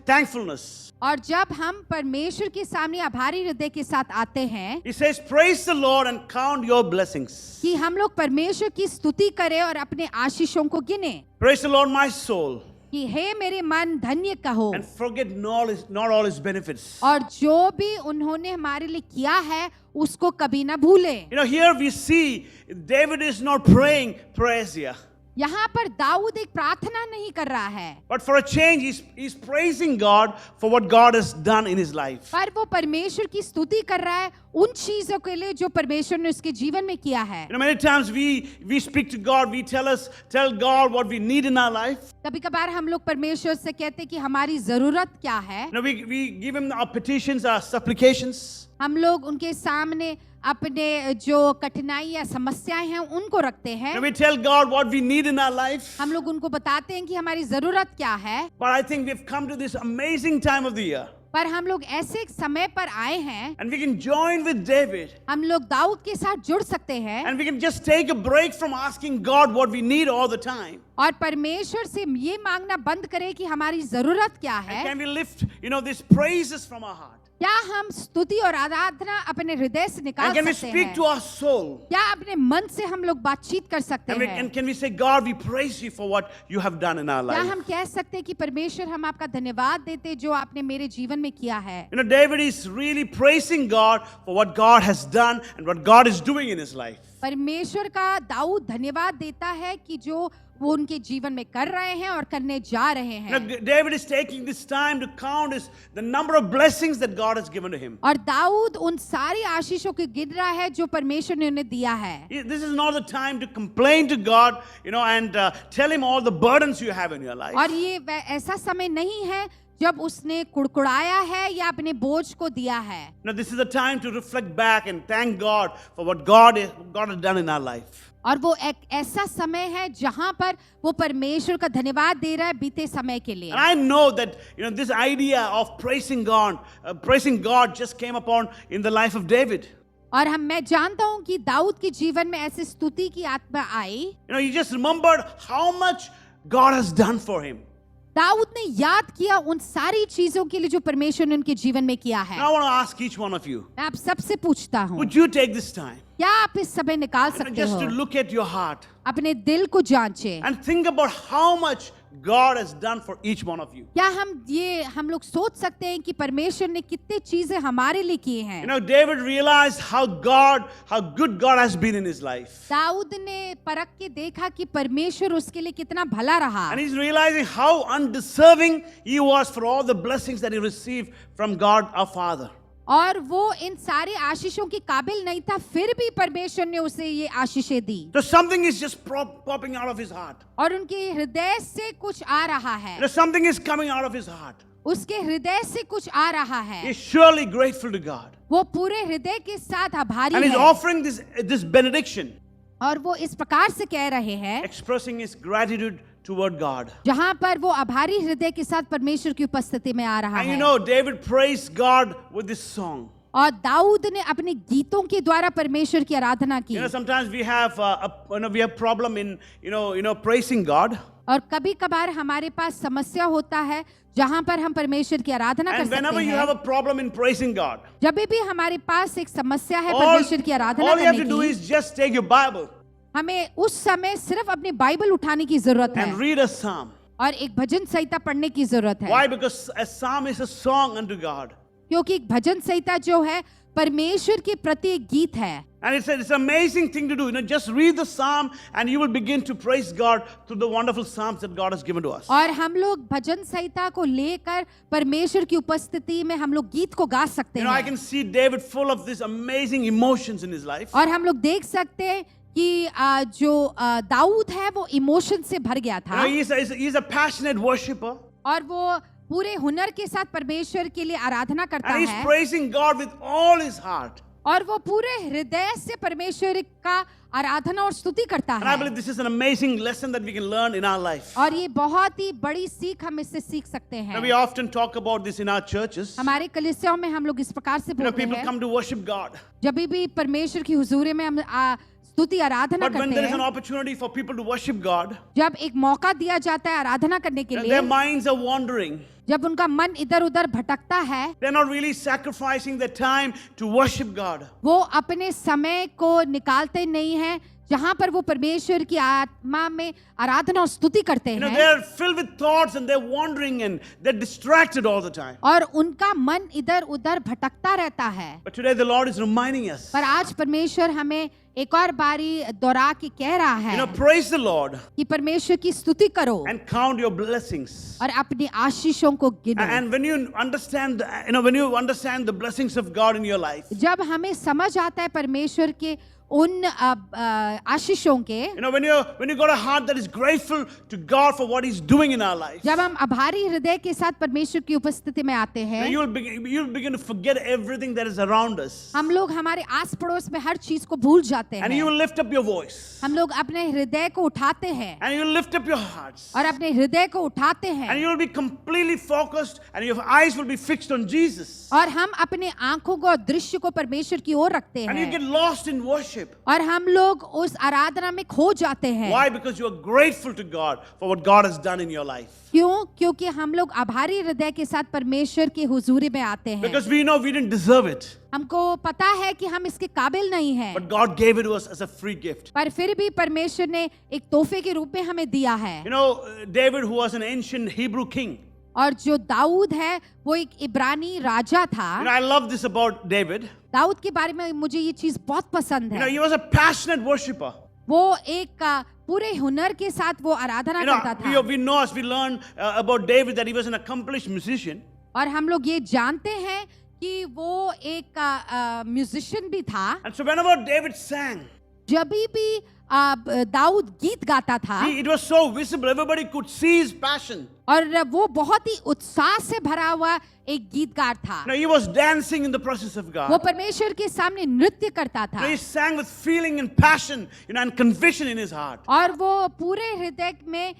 Speaker 4: thankfulness,
Speaker 3: और जब हम परमेश्वर के सामने आभारी हृदय के साथ आते हैं
Speaker 4: he says, praise the Lord and count your blessings.
Speaker 3: कि हम लोग परमेश्वर की स्तुति करें और अपने आशीषों को गिने,
Speaker 4: Praise the Lord, my soul,
Speaker 3: कि हे मेरे मन धन्य कहो,
Speaker 4: and forget not all his benefits.
Speaker 3: और जो भी उन्होंने हमारे लिए किया है उसको कभी ना भूले।
Speaker 4: Here we see David is not praying prayers here,
Speaker 3: यहाँ पर दाऊद एक प्रार्थना नहीं कर रहा है,
Speaker 4: but for a change he's praising God for what God has done in his life.
Speaker 3: पर वो परमेश्वर की स्तुति कर रहा है उन चीजों के लिए जो परमेश्वर ने उसके जीवन में किया है।
Speaker 4: Many times we speak to God, we tell God what we need in our life.
Speaker 3: कभी कभार हम लोग परमेश्वर से कहते कि हमारी जरूरत क्या है,
Speaker 4: We give him our petitions, our supplications.
Speaker 3: हम लोग उनके सामने अपने जो कठिनाई या समस्याएं हैं उनको रखते हैं,
Speaker 4: We tell God what we need in our life.
Speaker 3: हम लोग उनको बताते हैं कि हमारी जरूरत क्या है।
Speaker 4: But I think we've come to this amazing time of the year,
Speaker 3: पर हम लोग ऐसे एक समय पर आए हैं,
Speaker 4: and we can join with David,
Speaker 3: हम लोग दाऊद के साथ जुड़ सकते हैं
Speaker 4: and we can just take a break from asking God what we need all the time.
Speaker 3: और परमेश्वर से ये मांगना बंद करें कि हमारी जरूरत क्या
Speaker 4: And
Speaker 3: है।
Speaker 4: can we lift these praises from our heart?
Speaker 3: क्या हम स्तुति और आराधना अपने हृदय से
Speaker 4: And
Speaker 3: निकाल
Speaker 4: can we
Speaker 3: सकते
Speaker 4: speak
Speaker 3: हैं?
Speaker 4: to our soul?
Speaker 3: क्या अपने मन से हम लोग बातचीत कर सकते
Speaker 4: And
Speaker 3: हैं?
Speaker 4: can we say, God, we praise you for what you have done in our
Speaker 3: क्या
Speaker 4: life?
Speaker 3: हम कह सकते हैं कि परमेश्वर हम आपका धन्यवाद देते जो आपने मेरे जीवन में किया है?
Speaker 4: David is really praising God for what God has done and what God is doing in his life.
Speaker 3: परमेश्वर का दाऊद धन्यवाद देता है कि जो वो उनके जीवन में कर रहे हैं और करने जा रहे हैं।
Speaker 4: David is taking this time to count the number of blessings that God has given to him.
Speaker 3: और दाऊद उन सारी आशीषों को गिन रहा है जो परमेश्वर ने उन्हें दिया है।
Speaker 4: This is not the time to complain to God, and tell him all the burdens you have in your life.
Speaker 3: और ये ऐसा समय नहीं है जब उसने कुड़कुड़ाया है या अपने बोझ को दिया है।
Speaker 4: This is the time to reflect back and thank God for what God has done in our life.
Speaker 2: और वो एक ऐसा समय है जहां पर वो परमेश्वर का धन्यवाद दे रहा है बीते समय के लिए।
Speaker 4: And I know that this idea of praising God just came upon in the life of David.
Speaker 2: और मैं जानता हूं कि दाऊद के जीवन में ऐसी स्तुति की आत्मा आई।
Speaker 4: He just remembered how much God has done for him.
Speaker 2: Dawood ने याद किया उन सारी चीजों के लिए जो परमेश्वर ने उनके जीवन में किया है।
Speaker 4: Now I want to ask each one of you,
Speaker 2: मैं आप सबसे पूछता हूं,
Speaker 4: would you take this time
Speaker 2: क्या आप इस समय निकाल सकते
Speaker 4: just
Speaker 2: हो
Speaker 4: to look at your heart
Speaker 2: अपने दिल को जांचे?
Speaker 4: and think about how much God has done for each one of you?
Speaker 2: क्या हम लोग सोच सकते हैं कि परमेश्वर ने कितनी चीजें हमारे लिए की हैं?
Speaker 4: David realized how good God has been in his life.
Speaker 2: Dawood ने परख के देखा कि परमेश्वर उसके लिए कितना भला रहा,
Speaker 4: And he's realizing how undeserving he was for all the blessings that he received from God our Father.
Speaker 2: और वो इन सारे आशीषों के काबिल नहीं था, फिर भी परमेश्वर ने उसे ये आशीषें दी।
Speaker 4: So something is just popping out of his heart.
Speaker 2: और उनके हृदय से कुछ आ रहा है,
Speaker 4: Something is coming out of his heart.
Speaker 2: उसके हृदय से कुछ आ रहा है।
Speaker 4: He's surely grateful to God.
Speaker 2: वो पूरे हृदय के साथ आभारी
Speaker 4: And he's
Speaker 2: है
Speaker 4: offering this benediction,
Speaker 2: और वो इस प्रकार से कह रहे हैं
Speaker 4: expressing his gratitude toward God.
Speaker 2: जहां पर वो आभारी हृदय के साथ परमेश्वर की उपस्थिति में आ रहा
Speaker 4: And
Speaker 2: है।
Speaker 4: David praised God with this song.
Speaker 2: और दाऊद ने अपने गीतों के द्वारा परमेश्वर की आराधना की।
Speaker 4: Sometimes we have we have problem in praising God.
Speaker 2: और कभी कभार हमारे पास समस्या होता है जहां पर हम परमेश्वर की आराधना कर
Speaker 4: And
Speaker 2: सकते
Speaker 4: whenever you have
Speaker 2: हैं।
Speaker 4: a problem in praising God,
Speaker 2: जब भी हमारे पास एक समस्या है
Speaker 4: all
Speaker 2: परमेश्वर की आराधना
Speaker 4: you have
Speaker 2: करने
Speaker 4: to do
Speaker 2: की,
Speaker 4: is just take your Bible
Speaker 2: हमें उस समय सिर्फ अपनी बाइबल उठाने की जरूरत है
Speaker 4: and read a psalm.
Speaker 2: और एक भजन संहिता पढ़ने की जरूरत है।
Speaker 4: Why? Because a psalm is a song unto God.
Speaker 2: क्योंकि एक भजन संहिता जो है परमेश्वर के प्रति एक गीत है।
Speaker 4: And it's an amazing thing to do. Just read the psalm and you will begin to praise God through the wonderful psalms that God has given to us.
Speaker 2: और हम लोग भजन संहिता को लेकर परमेश्वर की उपस्थिति में हम लोग गीत को गा सकते
Speaker 4: I
Speaker 2: हैं।
Speaker 4: can see David full of these amazing emotions in his life.
Speaker 2: और हम लोग देख सकते हैं कि जो दाऊद है वो इमोशन से भर गया था।
Speaker 4: He's a passionate worshipper.
Speaker 2: और वो पूरे हुनर के साथ परमेश्वर के लिए आराधना करता
Speaker 4: And he's
Speaker 2: है
Speaker 4: praising God with all his heart.
Speaker 2: और वो पूरे हृदय से परमेश्वर का आराधना और स्तुति करता
Speaker 4: And I
Speaker 2: है।
Speaker 4: believe this is an amazing lesson that we can learn in our life.
Speaker 2: और ये बहुत ही बड़ी सीख हम इससे सीख सकते हैं।
Speaker 4: We often talk about this in our churches.
Speaker 2: हमारे कलीसियाओं में हम लोग इस प्रकार से बोलते
Speaker 4: People
Speaker 2: हैं,
Speaker 4: come to worship God.
Speaker 2: जब भी परमेश्वर की हुजूरी में हम स्तुति आराधना
Speaker 4: But when
Speaker 2: करते
Speaker 4: there is an
Speaker 2: हैं,
Speaker 4: opportunity for people to worship God,
Speaker 2: जब एक मौका दिया जाता है आराधना करने के
Speaker 4: their
Speaker 2: लिए,
Speaker 4: minds are wandering.
Speaker 2: जब उनका मन इधर उधर भटकता है,
Speaker 4: They're not really sacrificing their time to worship God.
Speaker 2: वो अपने समय को निकालते नहीं हैं जहां पर वो परमेश्वर की आत्मा में आराधना और स्तुति करते हैं।
Speaker 4: They're filled with thoughts and they're wandering and they're distracted all the time.
Speaker 2: और उनका मन इधर उधर भटकता रहता है।
Speaker 4: But today the Lord is reminding us,
Speaker 2: पर आज परमेश्वर हमें एक और बारी दोहरा के कह रहा है
Speaker 4: praise the Lord
Speaker 2: कि परमेश्वर की स्तुति करो
Speaker 4: and count your blessings.
Speaker 2: और अपनी आशीषों को गिनो।
Speaker 4: And when you understand, when you understand the blessings of God in your life,
Speaker 2: जब हमें समझ आता है परमेश्वर के उन आशीषों के,
Speaker 4: when you got a heart that is grateful to God for what He's doing in our life,
Speaker 2: जब हम आभारी हृदय के साथ परमेश्वर की उपस्थिति में आते हैं,
Speaker 4: you'll begin to forget everything that is around us.
Speaker 2: हम लोग हमारे आस पड़ोस में हर चीज को भूल जाते
Speaker 4: And you will
Speaker 2: हैं।
Speaker 4: lift up your voice.
Speaker 2: हम लोग अपने हृदय को उठाते हैं
Speaker 4: And you will lift up your hearts.
Speaker 2: और अपने हृदय को उठाते
Speaker 4: And
Speaker 2: हैं
Speaker 4: you will be completely focused and your eyes will be fixed on Jesus.
Speaker 2: और हम अपने आंखों को और दृश्य को परमेश्वर की ओर रखते
Speaker 4: And you get
Speaker 2: हैं
Speaker 4: lost in worship.
Speaker 2: और हम लोग उस आराधना में खो जाते हैं।
Speaker 4: Why? Because you are grateful to God for what God has done in your life.
Speaker 2: क्यों? क्योंकि हम लोग आभारी हृदय के साथ परमेश्वर की हुजूरी में आते हैं।
Speaker 4: Because we know we didn't deserve it.
Speaker 2: हमको पता है कि हम इसके काबिल नहीं हैं,
Speaker 4: But God gave it to us as a free gift.
Speaker 2: पर फिर भी परमेश्वर ने एक तोहफे के रूप में हमें दिया है।
Speaker 4: David, who was an ancient Hebrew king.
Speaker 2: और जो दाऊद है वो एक इब्रानी राजा था।
Speaker 4: I love this about David.
Speaker 2: Dawood के बारे में मुझे ये चीज बहुत पसंद है।
Speaker 4: He was a passionate worshipper.
Speaker 2: वो एक पूरे हुनर के साथ वो आराधना करता था।
Speaker 4: We know as we learn about David that he was an accomplished musician.
Speaker 2: और हम लोग ये जानते हैं कि वो एक म्यूजिशियन भी था।
Speaker 4: And so whenever David sang,
Speaker 2: जब भी दाऊद गीत गाता था
Speaker 4: it was so visible. Everybody could see his passion.
Speaker 3: और वो बहुत ही उत्साह से भरा हुआ एक गीतकार था।
Speaker 4: He was dancing in the presence of
Speaker 3: वो
Speaker 4: God.
Speaker 3: परमेश्वर के सामने नृत्य करता था
Speaker 4: He sang with feeling and passion, and conviction in his heart.
Speaker 3: और वो पूरे हृदय में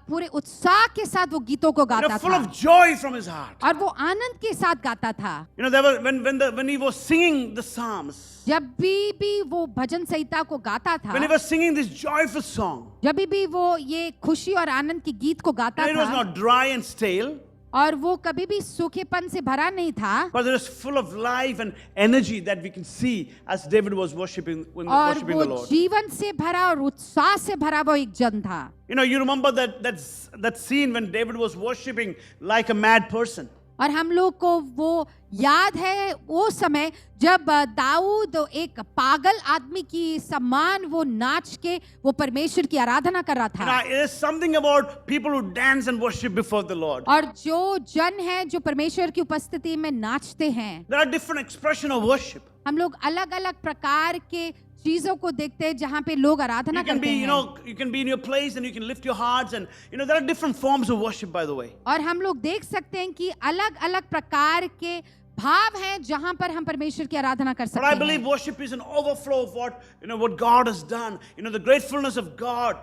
Speaker 3: पूरे उत्साह के साथ वो गीतों को गाता
Speaker 4: Full
Speaker 3: था
Speaker 4: of joy from his heart.
Speaker 3: और वो आनंद के साथ गाता था।
Speaker 4: There were when he was singing the psalms,
Speaker 3: जब भी वो भजन संहिता को गाता
Speaker 4: when he
Speaker 3: था,
Speaker 4: was singing this joyful song,
Speaker 3: जब भी वो ये खुशी और आनंद की गीत को गाता
Speaker 4: it was
Speaker 3: था,
Speaker 4: not dry and stale,
Speaker 3: और वो कभी भी सूखेपन से भरा नहीं था,
Speaker 4: but it was full of life and energy that we can see as David was worshiping
Speaker 3: और
Speaker 4: worshiping
Speaker 3: वो
Speaker 4: the Lord.
Speaker 3: जीवन से भरा और उत्साह से भरा वो एक जन था।
Speaker 4: You remember that scene when David was worshiping like a mad person.
Speaker 3: और हम लोग को वो याद है वो समय जब दाऊद एक पागल आदमी की समान वो नाच के वो परमेश्वर की आराधना कर रहा था।
Speaker 4: There's something about people who dance and worship before the Lord.
Speaker 3: और जो जन है जो परमेश्वर की उपस्थिति में नाचते हैं,
Speaker 4: There are different expression of worship.
Speaker 3: हम लोग अलग अलग प्रकार के चीजों को देखते हैं जहाँ पे लोग आराधना
Speaker 4: You can
Speaker 3: करते
Speaker 4: be,
Speaker 3: हैं।
Speaker 4: you can be in your place and you can lift your hearts, and there are different forms of worship, by the way.
Speaker 3: और हम लोग देख सकते हैं कि अलग अलग प्रकार के भाव हैं जहां पर हम परमेश्वर की आराधना कर
Speaker 4: But I
Speaker 3: सकते
Speaker 4: believe
Speaker 3: हैं।
Speaker 4: worship is an overflow of what God has done. The gratefulness of God.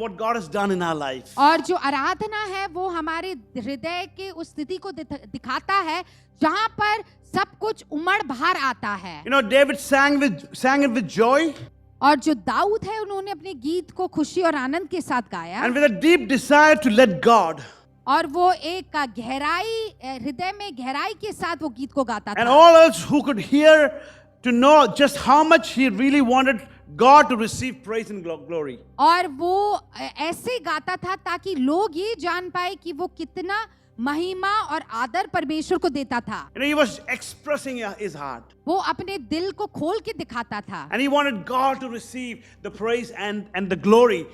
Speaker 4: What God has done in our life.
Speaker 3: और जो आराधना है वो हमारे हृदय के उस स्थिति को दिखाता है जहां पर सब कुछ उमड़ बाहर आता है।
Speaker 4: David sang it with joy
Speaker 3: और जो दाऊद है उन्होंने अपने गीत को खुशी और आनंद के साथ गाया
Speaker 4: and with a deep desire to let God.
Speaker 3: और वो एक गहराई हृदय में गहराई के साथ वो गीत को गाता
Speaker 4: And
Speaker 3: था।
Speaker 4: all else who could hear to know just how much he really wanted God to receive praise and glory.
Speaker 3: और वो ऐसे गाता था ताकि लोग ये जान पाए कि वो कितना महिमा और आदर परमेश्वर को देता था।
Speaker 4: He was expressing his heart.
Speaker 3: वो अपने दिल को खोल के दिखाता था
Speaker 4: And he wanted God to receive the praise and the glory,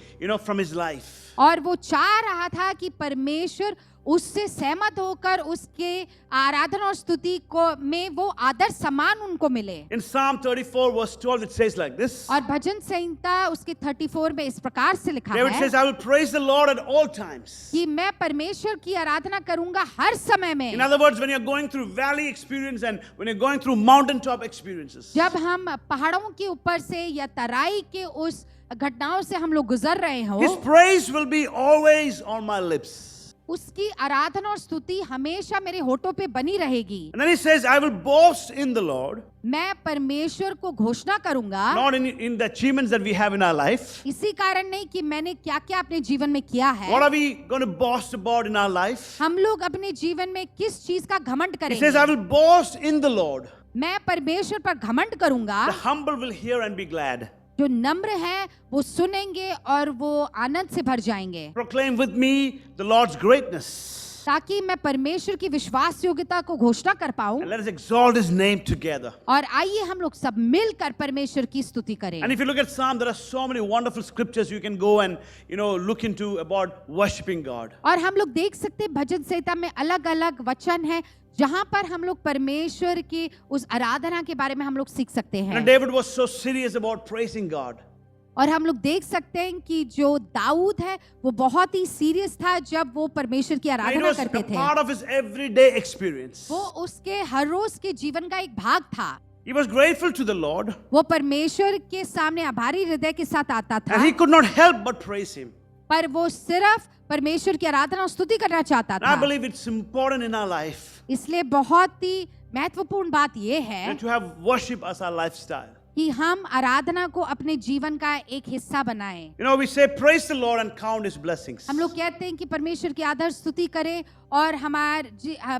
Speaker 4: from his life.
Speaker 3: और वो चाह रहा था कि परमेश्वर उससे सहमत होकर उसके आराधना और स्तुति को में वो आदर सम्मान उनको मिले।
Speaker 4: In Psalm 34 verse 12 it says like this.
Speaker 3: और भजन संहिता उसके 34 में इस प्रकार से लिखा
Speaker 4: David
Speaker 3: है
Speaker 4: says, I will praise the Lord at all times.
Speaker 3: कि मैं परमेश्वर की आराधना करूंगा हर समय में।
Speaker 4: In other words, when you're going through valley experience and when you're going through mountaintop experiences,
Speaker 3: जब हम पहाड़ों के ऊपर से या तराई के उस घटनाओं से हम लोग गुजर रहे हो,
Speaker 4: his praise will be always on my lips.
Speaker 3: उसकी आराधना और स्तुति हमेशा मेरे होठों पे बनी रहेगी।
Speaker 4: And then he says, I will boast in the Lord,
Speaker 3: मैं परमेश्वर को घोषणा करूंगा,
Speaker 4: not in the achievements that we have in our life.
Speaker 3: इसी कारण नहीं कि मैंने क्या क्या अपने जीवन में किया है।
Speaker 4: What are we going to boast about in our life?
Speaker 3: हम लोग अपने जीवन में किस चीज का घमंड
Speaker 4: He says, I
Speaker 3: करेंगे?
Speaker 4: will boast in the Lord.
Speaker 3: मैं परमेश्वर पर घमंड करूंगा।
Speaker 4: The humble will hear and be glad.
Speaker 3: जो नम्र है वो सुनेंगे और वो आनंद से भर जाएंगे।
Speaker 4: Proclaim with me the Lord's greatness.
Speaker 3: ताकि मैं परमेश्वर की विश्वास योग्यता को घोषणा कर पाऊं।
Speaker 4: And let us exalt his name together.
Speaker 3: और आइए हम लोग सब मिलकर परमेश्वर की स्तुति करें।
Speaker 4: And if you look at Psalm, there are so many wonderful scriptures you can go and look into about worshiping God.
Speaker 3: और हम लोग देख सकते हैं भजन संहिता में अलग अलग वचन है जहां पर हम लोग परमेश्वर की उस आराधना के बारे में हम लोग सीख सकते हैं।
Speaker 4: And David was so serious about praising God.
Speaker 3: और हम लोग देख सकते हैं कि जो दाऊद है वो बहुत ही सीरियस था जब वो परमेश्वर की
Speaker 4: And it
Speaker 3: आराधना
Speaker 4: was
Speaker 3: करते
Speaker 4: a
Speaker 3: थे।
Speaker 4: part of his everyday experience.
Speaker 3: वो उसके हर रोज के जीवन का एक भाग था।
Speaker 4: He was grateful to the Lord,
Speaker 3: वो परमेश्वर के सामने आभारी हृदय के साथ आता था,
Speaker 4: and he could not help but praise him.
Speaker 3: पर वो सिर्फ परमेश्वर की आराधना और स्तुति करना चाहता
Speaker 4: And I
Speaker 3: था।
Speaker 4: believe it's important in our life
Speaker 3: इसलिए बहुत ही महत्वपूर्ण बात ये है
Speaker 4: to have worship as our lifestyle.
Speaker 3: कि हम आराधना को अपने जीवन का एक हिस्सा बनाएं।
Speaker 4: We say praise the Lord and count his blessings.
Speaker 3: हम लोग कहते हैं कि परमेश्वर की आदर स्तुति करें और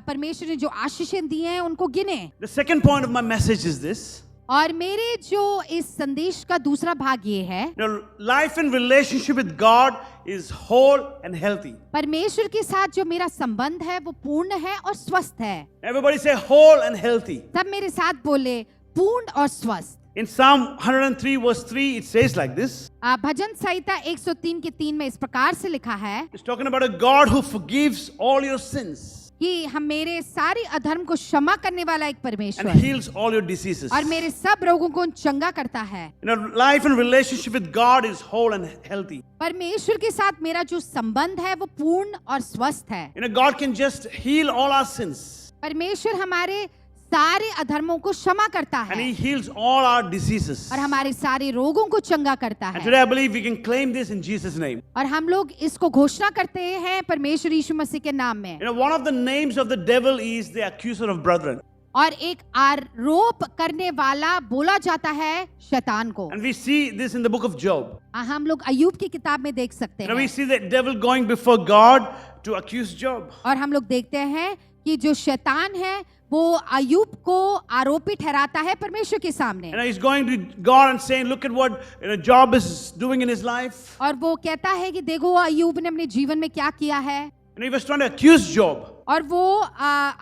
Speaker 3: परमेश्वर ने जो आशीषें दी हैं उनको गिने।
Speaker 4: The second point of my message is this.
Speaker 3: और मेरे जो इस संदेश का दूसरा भाग ये है,
Speaker 4: Life in relationship with God is whole and healthy.
Speaker 3: परमेश्वर के साथ जो मेरा संबंध है वो पूर्ण है और स्वस्थ है।
Speaker 4: Everybody say whole and healthy.
Speaker 3: सब मेरे साथ बोले पूर्ण और स्वस्थ।
Speaker 4: In Psalm 103 verse 3 it says like this.
Speaker 3: भजन संहिता 103 के 3 में इस प्रकार से लिखा है,
Speaker 4: It's talking about a God who forgives all your sins.
Speaker 2: कि हम मेरे सारे अधर्म को क्षमा करने वाला एक
Speaker 4: and
Speaker 2: परमेश्वर
Speaker 4: heals all your diseases.
Speaker 2: और मेरे सब रोगों को चंगा करता है।
Speaker 4: You know, life and relationship with God is whole and healthy.
Speaker 2: परमेश्वर के साथ मेरा जो संबंध है वो पूर्ण और स्वस्थ है।
Speaker 4: You know, God can just heal all our sins
Speaker 2: परमेश्वर हमारे सारे अधर्मों को क्षमा करता
Speaker 4: and
Speaker 2: है
Speaker 4: He heals all our diseases.
Speaker 2: और हमारे सारे रोगों को चंगा करता
Speaker 4: And
Speaker 2: है।
Speaker 4: today I believe we can claim this in Jesus' name.
Speaker 2: और हम लोग इसको घोषणा करते हैं परमेश्वर यीशु मसीह के नाम में।
Speaker 4: You know, one of the names of the devil is the accuser of brethren.
Speaker 2: और एक आरोप करने वाला बोला जाता है शैतान को।
Speaker 4: And we see this in the book of Job.
Speaker 2: हम लोग अय्यूब की किताब में देख सकते
Speaker 4: You know, we
Speaker 2: हैं
Speaker 4: see the devil going before God to accuse Job.
Speaker 2: और हम लोग देखते हैं कि जो शैतान है वो अय्यूब को आरोपी ठहराता है परमेश्वर के सामने।
Speaker 4: You know, he's going to God and saying, look at what Job is doing in his life.
Speaker 2: और वो कहता है कि देखो अय्यूब ने अपने जीवन में क्या किया है।
Speaker 4: And he was trying to accuse Job.
Speaker 2: और वो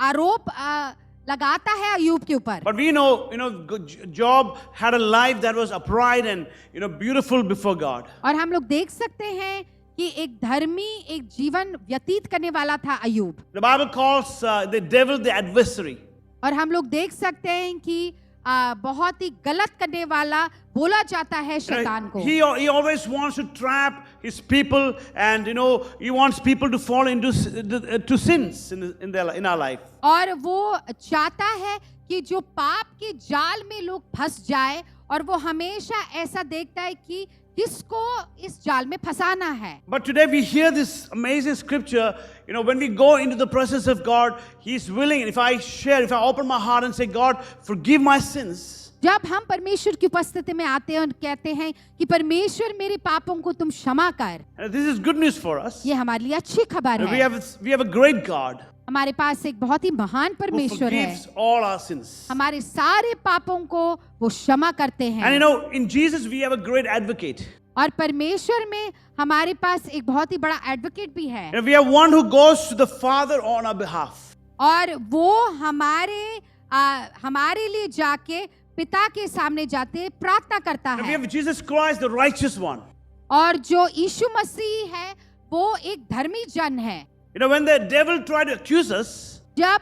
Speaker 2: आरोप लगाता है अय्यूब के ऊपर।
Speaker 4: But we know, Job had a life that was upright and, beautiful before God.
Speaker 2: और हम लोग देख सकते हैं कि एक धर्मी एक जीवन व्यतीत करने वाला था अय्यूब।
Speaker 4: The Bible calls the devil the adversary.
Speaker 2: और हम लोग देख सकते हैं कि बहुत ही गलत करने वाला बोला जाता है शैतान को।
Speaker 4: He always wants to trap his people, and he wants people to fall into to sins in our life.
Speaker 2: और वो चाहता है कि जो पाप के जाल में लोग फंस जाए और वो हमेशा ऐसा देखता है कि किसको इस जाल में फंसाना है।
Speaker 4: But today we hear this amazing scripture, when we go into the presence of God, He is willing. And if I open my heart and say, God, forgive my sins.
Speaker 2: जब हम परमेश्वर की उपस्थिति में आते हैं और कहते हैं कि परमेश्वर मेरे पापों को तुम क्षमा कर,
Speaker 4: And this is good news for us.
Speaker 2: ये हमारे लिए अच्छी खबर
Speaker 4: And
Speaker 2: है।
Speaker 4: we have a great God
Speaker 2: हमारे पास एक बहुत ही महान
Speaker 4: who
Speaker 2: परमेश्वर है,
Speaker 4: forgives all our sins.
Speaker 2: हमारे सारे पापों को वो क्षमा करते
Speaker 4: And
Speaker 2: हैं।
Speaker 4: in Jesus we have a great advocate.
Speaker 2: और परमेश्वर में हमारे पास एक बहुत ही बड़ा एडवोकेट भी है।
Speaker 4: And we have one who goes to the Father on our behalf.
Speaker 2: और वो हमारे लिए जाके पिता के सामने जाते प्रार्थना करता
Speaker 4: And we
Speaker 2: है।
Speaker 4: have Jesus Christ, the righteous one.
Speaker 2: और जो यीशु मसीह है वो एक धर्मी जन है।
Speaker 4: When the devil tried to accuse us,
Speaker 2: जब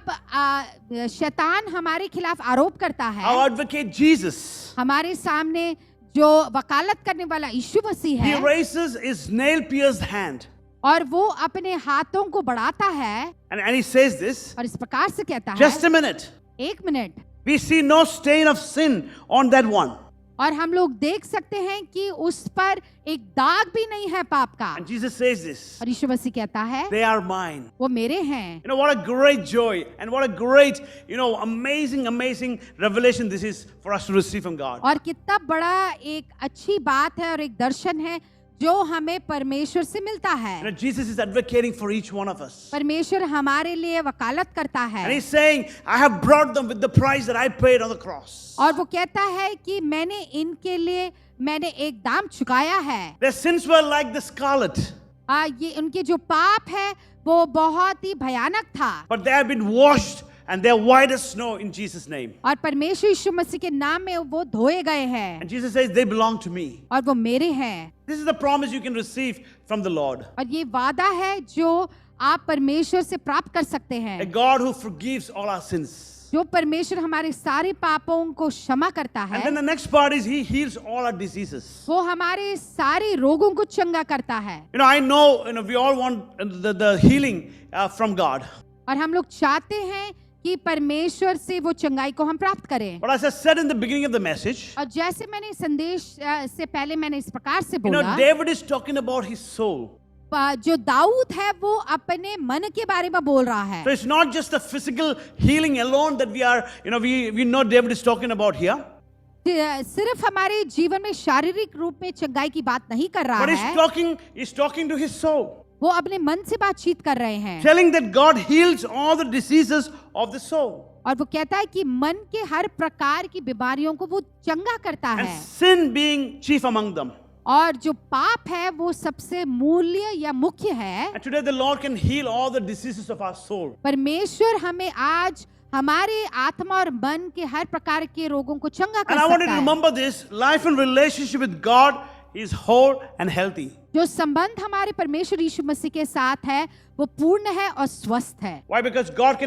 Speaker 2: शैतान हमारे खिलाफ आरोप करता
Speaker 4: our
Speaker 2: है,
Speaker 4: advocate Jesus,
Speaker 2: हमारे सामने जो वकालत करने वाला यीशु मसीह
Speaker 4: He
Speaker 2: है,
Speaker 4: raises his nail-pierced hand.
Speaker 2: और वो अपने हाथों को बढ़ाता है
Speaker 4: And He says this,
Speaker 2: और इस प्रकार से कहता
Speaker 4: just
Speaker 2: है,
Speaker 4: a minute.
Speaker 2: एक minute.
Speaker 4: We see no stain of sin on that one.
Speaker 2: और हम लोग देख सकते हैं कि उस पर एक दाग भी नहीं है पाप का।
Speaker 4: And Jesus says this,
Speaker 2: और यीशु मसीह कहता है
Speaker 4: they are mine.
Speaker 2: वो मेरे हैं।
Speaker 4: What a great joy and what a great, amazing revelation this is for us to receive from God.
Speaker 2: और कितना बड़ा एक अच्छी बात है और एक दर्शन है जो हमें परमेश्वर से मिलता है।
Speaker 4: Jesus is advocating for each one of us.
Speaker 2: परमेश्वर हमारे लिए वकालत करता
Speaker 4: And
Speaker 2: है
Speaker 4: He's saying, I have brought them with the price that I paid on the cross.
Speaker 2: और वो कहता है कि इनके लिए मैंने एक दाम चुकाया है।
Speaker 4: Their sins were like the scarlet,
Speaker 2: ये उनके जो पाप है वो बहुत ही भयानक था,
Speaker 4: but they have been washed and they are white as snow in Jesus' name.
Speaker 2: और परमेश्वर यीशु मसीह के नाम में वो धोए गए हैं
Speaker 4: And Jesus says, they belong to me.
Speaker 2: और वो मेरे हैं।
Speaker 4: This is the promise you can receive from the Lord.
Speaker 2: और ये वादा है जो आप परमेश्वर से प्राप्त कर सकते
Speaker 4: A
Speaker 2: हैं,
Speaker 4: God who forgives all our sins.
Speaker 2: जो परमेश्वर हमारे सारे पापों को क्षमा करता
Speaker 4: And
Speaker 2: है।
Speaker 4: then the next part is He heals all our diseases.
Speaker 2: वो हमारे सारे रोगों को चंगा करता है।
Speaker 4: I know, we all want the healing from God.
Speaker 2: और हम लोग चाहते हैं कि परमेश्वर से वो चंगाई को हम प्राप्त करें।
Speaker 4: But as I said in the beginning of the message,
Speaker 2: और जैसे मैंने संदेश से पहले मैंने इस प्रकार से बोला,
Speaker 4: David is talking about his soul.
Speaker 2: जो दाऊद है वो अपने मन के बारे में बोल रहा है।
Speaker 4: So it's not just the physical healing alone that we know David is talking about here.
Speaker 2: सिर्फ हमारे जीवन में शारीरिक रूप में चंगाई की बात नहीं कर रहा
Speaker 4: But
Speaker 2: है,
Speaker 4: he's talking to his soul.
Speaker 2: वो अपने मन से बातचीत कर रहे हैं।
Speaker 4: Telling that God heals all the diseases of the soul.
Speaker 2: और वो कहता है कि मन के हर प्रकार की बीमारियों को वो चंगा करता
Speaker 4: And
Speaker 2: है,
Speaker 4: sin being chief among them.
Speaker 2: और जो पाप है वो सबसे मूल्य या मुख्य है।
Speaker 4: And today the Lord can heal all the diseases of our soul.
Speaker 2: परमेश्वर हमें आज हमारे आत्मा और मन के हर प्रकार के रोगों को चंगा कर
Speaker 4: And I want you
Speaker 2: सकता
Speaker 4: to
Speaker 2: है।
Speaker 4: remember this, life and relationship with God is whole and healthy.
Speaker 2: जो संबंध हमारे परमेश्वर यीशु मसीह के साथ है वो पूर्ण है और स्वस्थ है।
Speaker 4: Why? Because God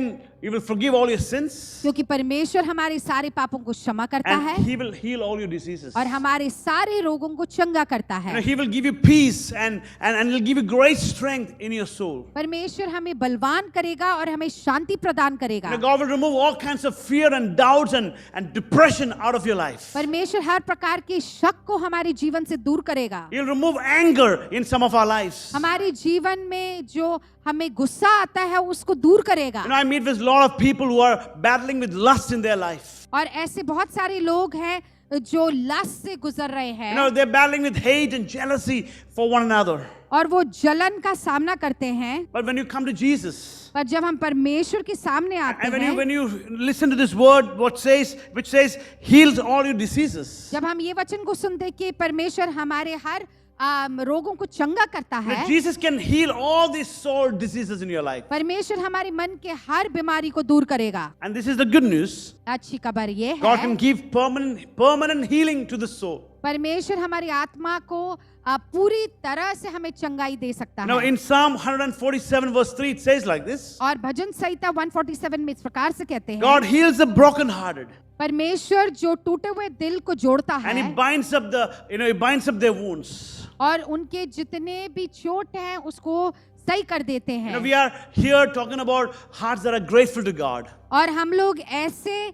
Speaker 4: He will forgive all your sins
Speaker 2: क्योंकि परमेश्वर हमारे सारे पापों को क्षमा करता है
Speaker 4: and He will heal all your diseases.
Speaker 2: और हमारे सारे रोगों को चंगा करता है।
Speaker 4: He will give you peace and He'll give you great strength in your soul.
Speaker 2: परमेश्वर हमें बलवान करेगा और हमें शांति प्रदान करेगा।
Speaker 4: God will remove all kinds of fear and doubts and depression out of your life.
Speaker 2: परमेश्वर हर प्रकार के शक को हमारे जीवन से दूर करेगा।
Speaker 4: He'll remove anger in some of our lives.
Speaker 2: हमारे जीवन में जो हमें गुस्सा आता है उसको दूर करेगा।
Speaker 4: I meet with a lot of people who are battling with lust in their life.
Speaker 2: और ऐसे बहुत सारे लोग हैं जो लस्ट से गुजर रहे हैं।
Speaker 4: They're battling with hate and jealousy for one another.
Speaker 2: और वो जलन का सामना करते हैं।
Speaker 4: But when you come to Jesus,
Speaker 2: पर जब हम परमेश्वर के सामने आते
Speaker 4: and
Speaker 2: हैं,
Speaker 4: when you listen to this word, which says heals all your diseases.
Speaker 2: जब हम ये वचन को सुनते कि परमेश्वर हमारे हर रोगों को चंगा करता है,
Speaker 4: Jesus can heal all these soul diseases in your life.
Speaker 2: परमेश्वर हमारे मन के हर बीमारी को दूर करेगा।
Speaker 4: And this is the good news.
Speaker 2: अच्छी खबर ये
Speaker 4: God
Speaker 2: है,
Speaker 4: can give permanent healing to the soul.
Speaker 2: परमेश्वर हमारी आत्मा को पूरी तरह से हमें चंगाई दे सकता
Speaker 4: Now
Speaker 2: है।
Speaker 4: in Psalm 147 verse 3 it says like this.
Speaker 2: और भजन संहिता 147 में इस प्रकार से कहते हैं,
Speaker 4: God heals the brokenhearted
Speaker 2: परमेश्वर जो टूटे हुए दिल को जोड़ता
Speaker 4: and He
Speaker 2: है
Speaker 4: binds up He binds up their wounds.
Speaker 2: और उनके जितने भी चोट हैं उसको सही कर देते हैं।
Speaker 4: We are here talking about hearts that are grateful to God.
Speaker 2: और हम लोग ऐसे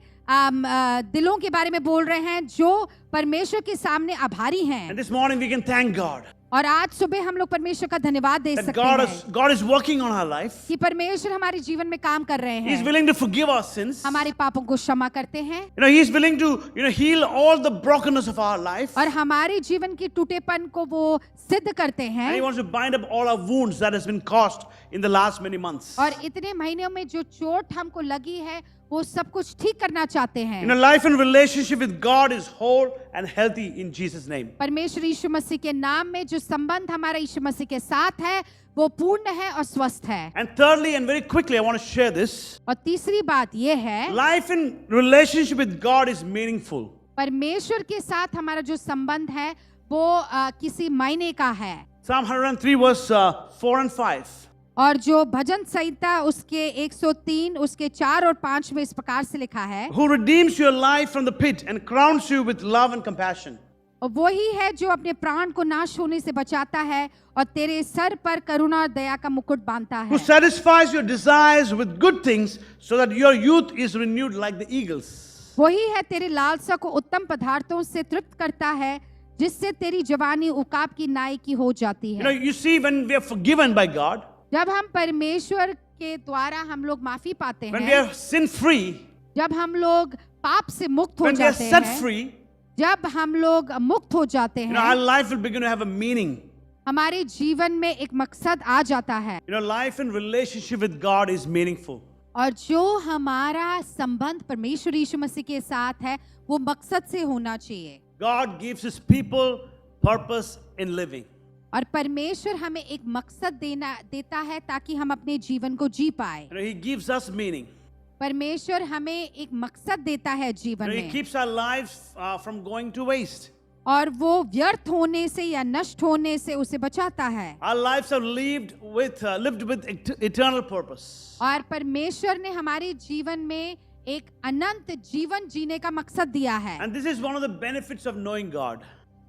Speaker 2: दिलों के बारे में बोल रहे हैं जो परमेश्वर के सामने आभारी हैं।
Speaker 4: And this morning we can thank God
Speaker 2: और आज सुबह हम लोग परमेश्वर का धन्यवाद दे
Speaker 4: that
Speaker 2: सकते हैं
Speaker 4: God is working on our life.
Speaker 2: कि परमेश्वर हमारे जीवन में काम कर रहे
Speaker 4: He is
Speaker 2: हैं,
Speaker 4: willing to forgive our sins.
Speaker 2: हमारे पापों को क्षमा करते हैं
Speaker 4: He is willing to heal all the brokenness of our life.
Speaker 2: और हमारे जीवन के टूटेपन को वो सिद्ध करते
Speaker 4: And He
Speaker 2: हैं।
Speaker 4: wants to bind up all our wounds that has been caused in the last many months.
Speaker 2: और इतने महीनों में जो चोट हमको लगी है वो सब कुछ ठीक करना चाहते हैं।
Speaker 4: Life and relationship with God is whole and healthy in Jesus' name.
Speaker 2: परमेश्वर यीशु मसीह के नाम में जो संबंध हमारा यीशु मसीह के साथ है वो पूर्ण है और स्वस्थ है।
Speaker 4: And thirdly and very quickly I want to share this.
Speaker 2: और तीसरी बात ये है,
Speaker 4: Life in relationship with God is meaningful.
Speaker 2: परमेश्वर के साथ हमारा जो संबंध है वो किसी मायने का है।
Speaker 4: Psalm 103 verse 4 and 5.
Speaker 2: और जो भजन संहिता उसके 103 उसके 4 और 5 में इस प्रकार से लिखा है,
Speaker 4: Who redeems your life from the pit and crowns you with love and compassion.
Speaker 2: और वही है जो अपने प्राण को नाश होने से बचाता है और तेरे सर पर करुणा और दया का मुकुट बांधता है।
Speaker 4: Who satisfies your desires with good things so that your youth is renewed like the eagles.
Speaker 2: वही है तेरे लालसा को उत्तम पदार्थों से तृप्त करता है जिससे तेरी जवानी उकाब की नाई की हो जाती है।
Speaker 4: You see, when we are forgiven by God,
Speaker 2: जब हम परमेश्वर के द्वारा हम लोग माफी पाते
Speaker 4: when we
Speaker 2: हैं,
Speaker 4: are sin free,
Speaker 2: जब हम लोग पाप से मुक्त हो
Speaker 4: when we are
Speaker 2: जाते
Speaker 4: set
Speaker 2: हैं,
Speaker 4: free,
Speaker 2: जब हम लोग मुक्त हो जाते
Speaker 4: our
Speaker 2: हैं,
Speaker 4: life will begin to have a meaning.
Speaker 2: हमारे जीवन में एक मकसद आ जाता है।
Speaker 4: Life in relationship with God is meaningful.
Speaker 2: और जो हमारा संबंध परमेश्वर यीशु मसीह के साथ है वो मकसद से होना चाहिए।
Speaker 4: God gives His people purpose in living.
Speaker 2: और परमेश्वर हमें एक मकसद देता है ताकि हम अपने जीवन को जी पाए।
Speaker 4: He gives us meaning.
Speaker 2: परमेश्वर हमें एक मकसद देता है जीवन
Speaker 4: He
Speaker 2: में,
Speaker 4: keeps our lives from going to waste.
Speaker 2: और वो व्यर्थ होने से या नष्ट होने से उसे बचाता है।
Speaker 4: Our lives are lived with eternal purpose.
Speaker 2: और परमेश्वर ने हमारे जीवन में एक अनंत जीवन जीने का मकसद दिया है।
Speaker 4: And this is one of the benefits of knowing God.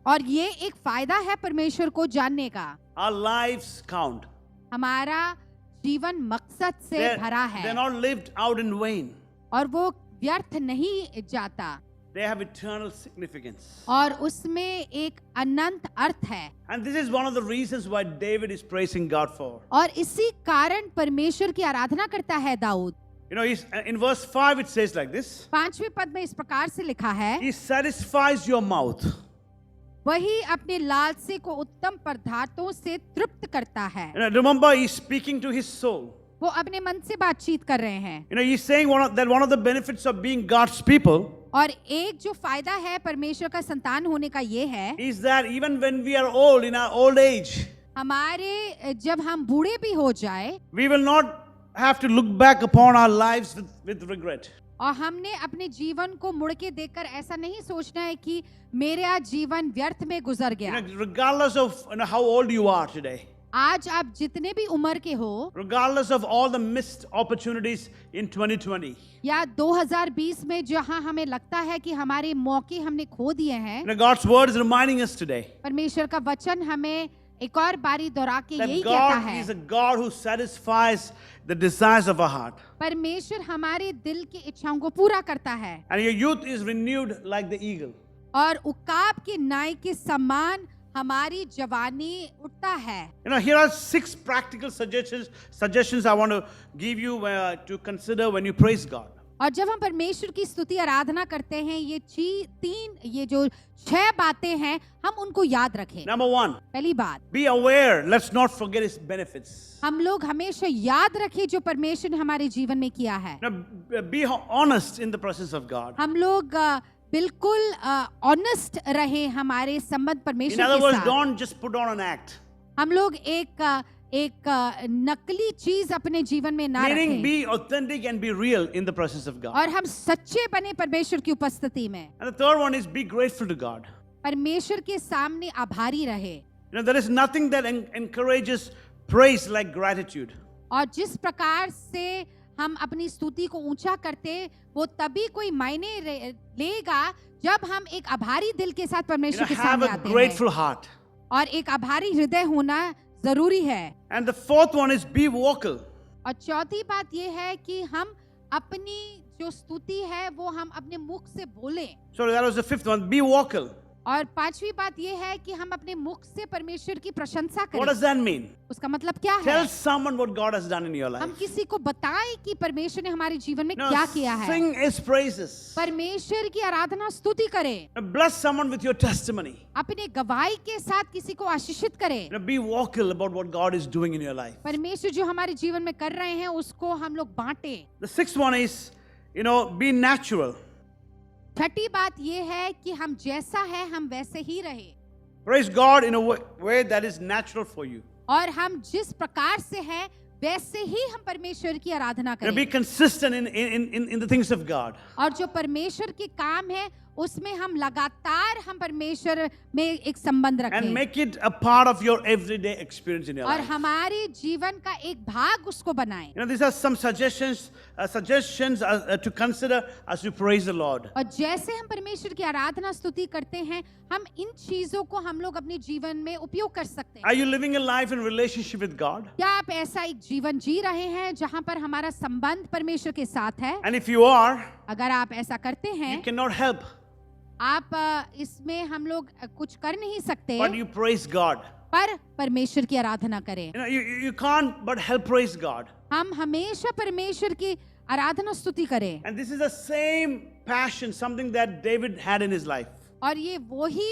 Speaker 2: और ये एक फायदा है परमेश्वर को जानने का।
Speaker 4: Our lives count.
Speaker 2: हमारा जीवन मकसद से भरा
Speaker 4: They're
Speaker 2: है
Speaker 4: not lived out in vain.
Speaker 2: और वो व्यर्थ नहीं जाता
Speaker 4: They have eternal significance.
Speaker 2: और उसमें एक अनंत अर्थ है।
Speaker 4: And this is one of the reasons why David is praising God for.
Speaker 2: और इसी कारण परमेश्वर की आराधना करता है Dawood.
Speaker 4: In verse 5 it says like this.
Speaker 2: 5वें पद में इस प्रकार से लिखा है,
Speaker 4: He satisfies your mouth.
Speaker 2: वही अपने लालसे को उत्तम पदार्थों से तृप्त करता है।
Speaker 4: Remember, he's speaking to his soul.
Speaker 2: वो अपने मन से बातचीत कर रहे हैं।
Speaker 4: He's saying that one of the benefits of being God's people
Speaker 2: और एक जो फायदा है परमेश्वर का संतान होने का ये है,
Speaker 4: is that even when we are old, in our old age,
Speaker 2: हमारे जब हम बूढ़े भी हो जाए,
Speaker 4: we will not have to look back upon our lives with regret.
Speaker 2: और हमने अपने जीवन को मुड़ के देखकर ऐसा नहीं सोचना है कि मेरा जीवन व्यर्थ में गुजर गया।
Speaker 4: Regardless of how old you are today.
Speaker 2: आज आप जितने भी उम्र के हो
Speaker 4: regardless of all the missed opportunities in 2020.
Speaker 2: या 2020 में जहां हमें लगता है कि हमारे मौके हमने खो दिए हैं,
Speaker 4: God's word is reminding us today
Speaker 2: परमेश्वर का वचन हमें एक और बारी दोहरा के
Speaker 4: that
Speaker 2: यही कहता
Speaker 4: God
Speaker 2: है,
Speaker 4: is a God who satisfies the desires of our heart.
Speaker 2: परमेश्वर हमारे दिल की इच्छाओं को पूरा करता है
Speaker 4: And your youth is renewed like the eagle.
Speaker 2: और उकाब के नाई के समान हमारी जवानी उठता है।
Speaker 4: Here are 6 practical suggestions I want to give you to consider when you praise God.
Speaker 2: और जब हम परमेश्वर की स्तुति आराधना करते हैं, ये जो 6 बातें हैं, हम उनको याद रखें।
Speaker 4: Number 1,
Speaker 2: पहली बात,
Speaker 4: be aware. Let's not forget His benefits.
Speaker 2: हम लोग हमेशा याद रखें जो परमेश्वर ने हमारे जीवन में किया है।
Speaker 4: Be honest in the presence of God.
Speaker 2: हम लोग बिल्कुल ऑनेस्ट रहे हमारे संबंध
Speaker 4: In
Speaker 2: परमेश्वर
Speaker 4: other
Speaker 2: के
Speaker 4: words,
Speaker 2: साथ।
Speaker 4: don't just put on an act.
Speaker 2: हम लोग एक नकली चीज अपने जीवन में ना
Speaker 4: Meaning,
Speaker 2: रखें
Speaker 4: be authentic and be real in the presence of God.
Speaker 2: और हम सच्चे बने परमेश्वर की उपस्थिति में।
Speaker 4: And the third one is be grateful to God.
Speaker 2: परमेश्वर के सामने आभारी रहे।
Speaker 4: There is nothing that encourages praise like gratitude.
Speaker 2: और जिस प्रकार से हम अपनी स्तुति को ऊंचा करते, वो तभी कोई मायने लेगा जब हम एक आभारी दिल के साथ परमेश्वर के
Speaker 4: Have
Speaker 2: सामने
Speaker 4: a
Speaker 2: आते हैं।
Speaker 4: grateful heart.
Speaker 2: और एक आभारी हृदय होना जरूरी है।
Speaker 4: And the fourth one is be vocal.
Speaker 2: और चौथी बात ये है कि हम अपनी जो स्तुति है वो हम अपने मुख से बोलें।
Speaker 4: So that was the fifth one. Be vocal.
Speaker 2: और पांचवी बात ये है कि हम अपने मुख से परमेश्वर की प्रशंसा
Speaker 4: What
Speaker 2: करें।
Speaker 4: does that mean?
Speaker 2: उसका मतलब क्या है?
Speaker 4: Tell someone what God has done in your life.
Speaker 2: हम किसी को बताएं कि परमेश्वर ने हमारे जीवन में
Speaker 4: Now,
Speaker 2: क्या किया है।
Speaker 4: sing His praises.
Speaker 2: परमेश्वर की आराधना स्तुति करें।
Speaker 4: Now, bless someone with your testimony.
Speaker 2: अपने गवाही के साथ किसी को आशीषित करें।
Speaker 4: Now, be vocal about what God is doing in your life.
Speaker 2: परमेश्वर जो हमारे जीवन में कर रहे हैं उसको हम लोग बांटें।
Speaker 4: The sixth one is, be natural.
Speaker 2: छठी बात ये है कि हम जैसा है हम वैसे ही रहे
Speaker 4: Praise God in a way that is natural for you.
Speaker 2: और हम जिस प्रकार से हैं वैसे ही हम परमेश्वर की आराधना
Speaker 4: Be
Speaker 2: करें।
Speaker 4: consistent in the things of God.
Speaker 2: और जो परमेश्वर के काम है उसमें हम लगातार हम परमेश्वर में एक संबंध
Speaker 4: And
Speaker 2: रखें
Speaker 4: make it a part of your everyday experience in your
Speaker 2: और
Speaker 4: life.
Speaker 2: हमारे जीवन का एक भाग उसको बनाएं।
Speaker 4: These are some suggestions to consider as we praise the Lord.
Speaker 2: और जैसे हम परमेश्वर की आराधना स्तुति करते हैं, हम इन चीजों को हम लोग अपने जीवन में उपयोग कर सकते हैं।
Speaker 4: Are you living a life in relationship with God?
Speaker 2: क्या आप ऐसा एक जीवन जी रहे हैं जहां पर हमारा संबंध परमेश्वर के साथ है?
Speaker 4: And if you are,
Speaker 2: अगर आप ऐसा करते
Speaker 4: you
Speaker 2: हैं,
Speaker 4: cannot help
Speaker 2: आप इसमें हम लोग कुछ कर नहीं सकते,
Speaker 4: but you praise God.
Speaker 2: पर परमेश्वर की आराधना करें।
Speaker 4: You can't but help praise God.
Speaker 2: हम हमेशा परमेश्वर की आराधना स्तुति करें।
Speaker 4: And this is the same passion, something that David had in his life.
Speaker 2: और ये वही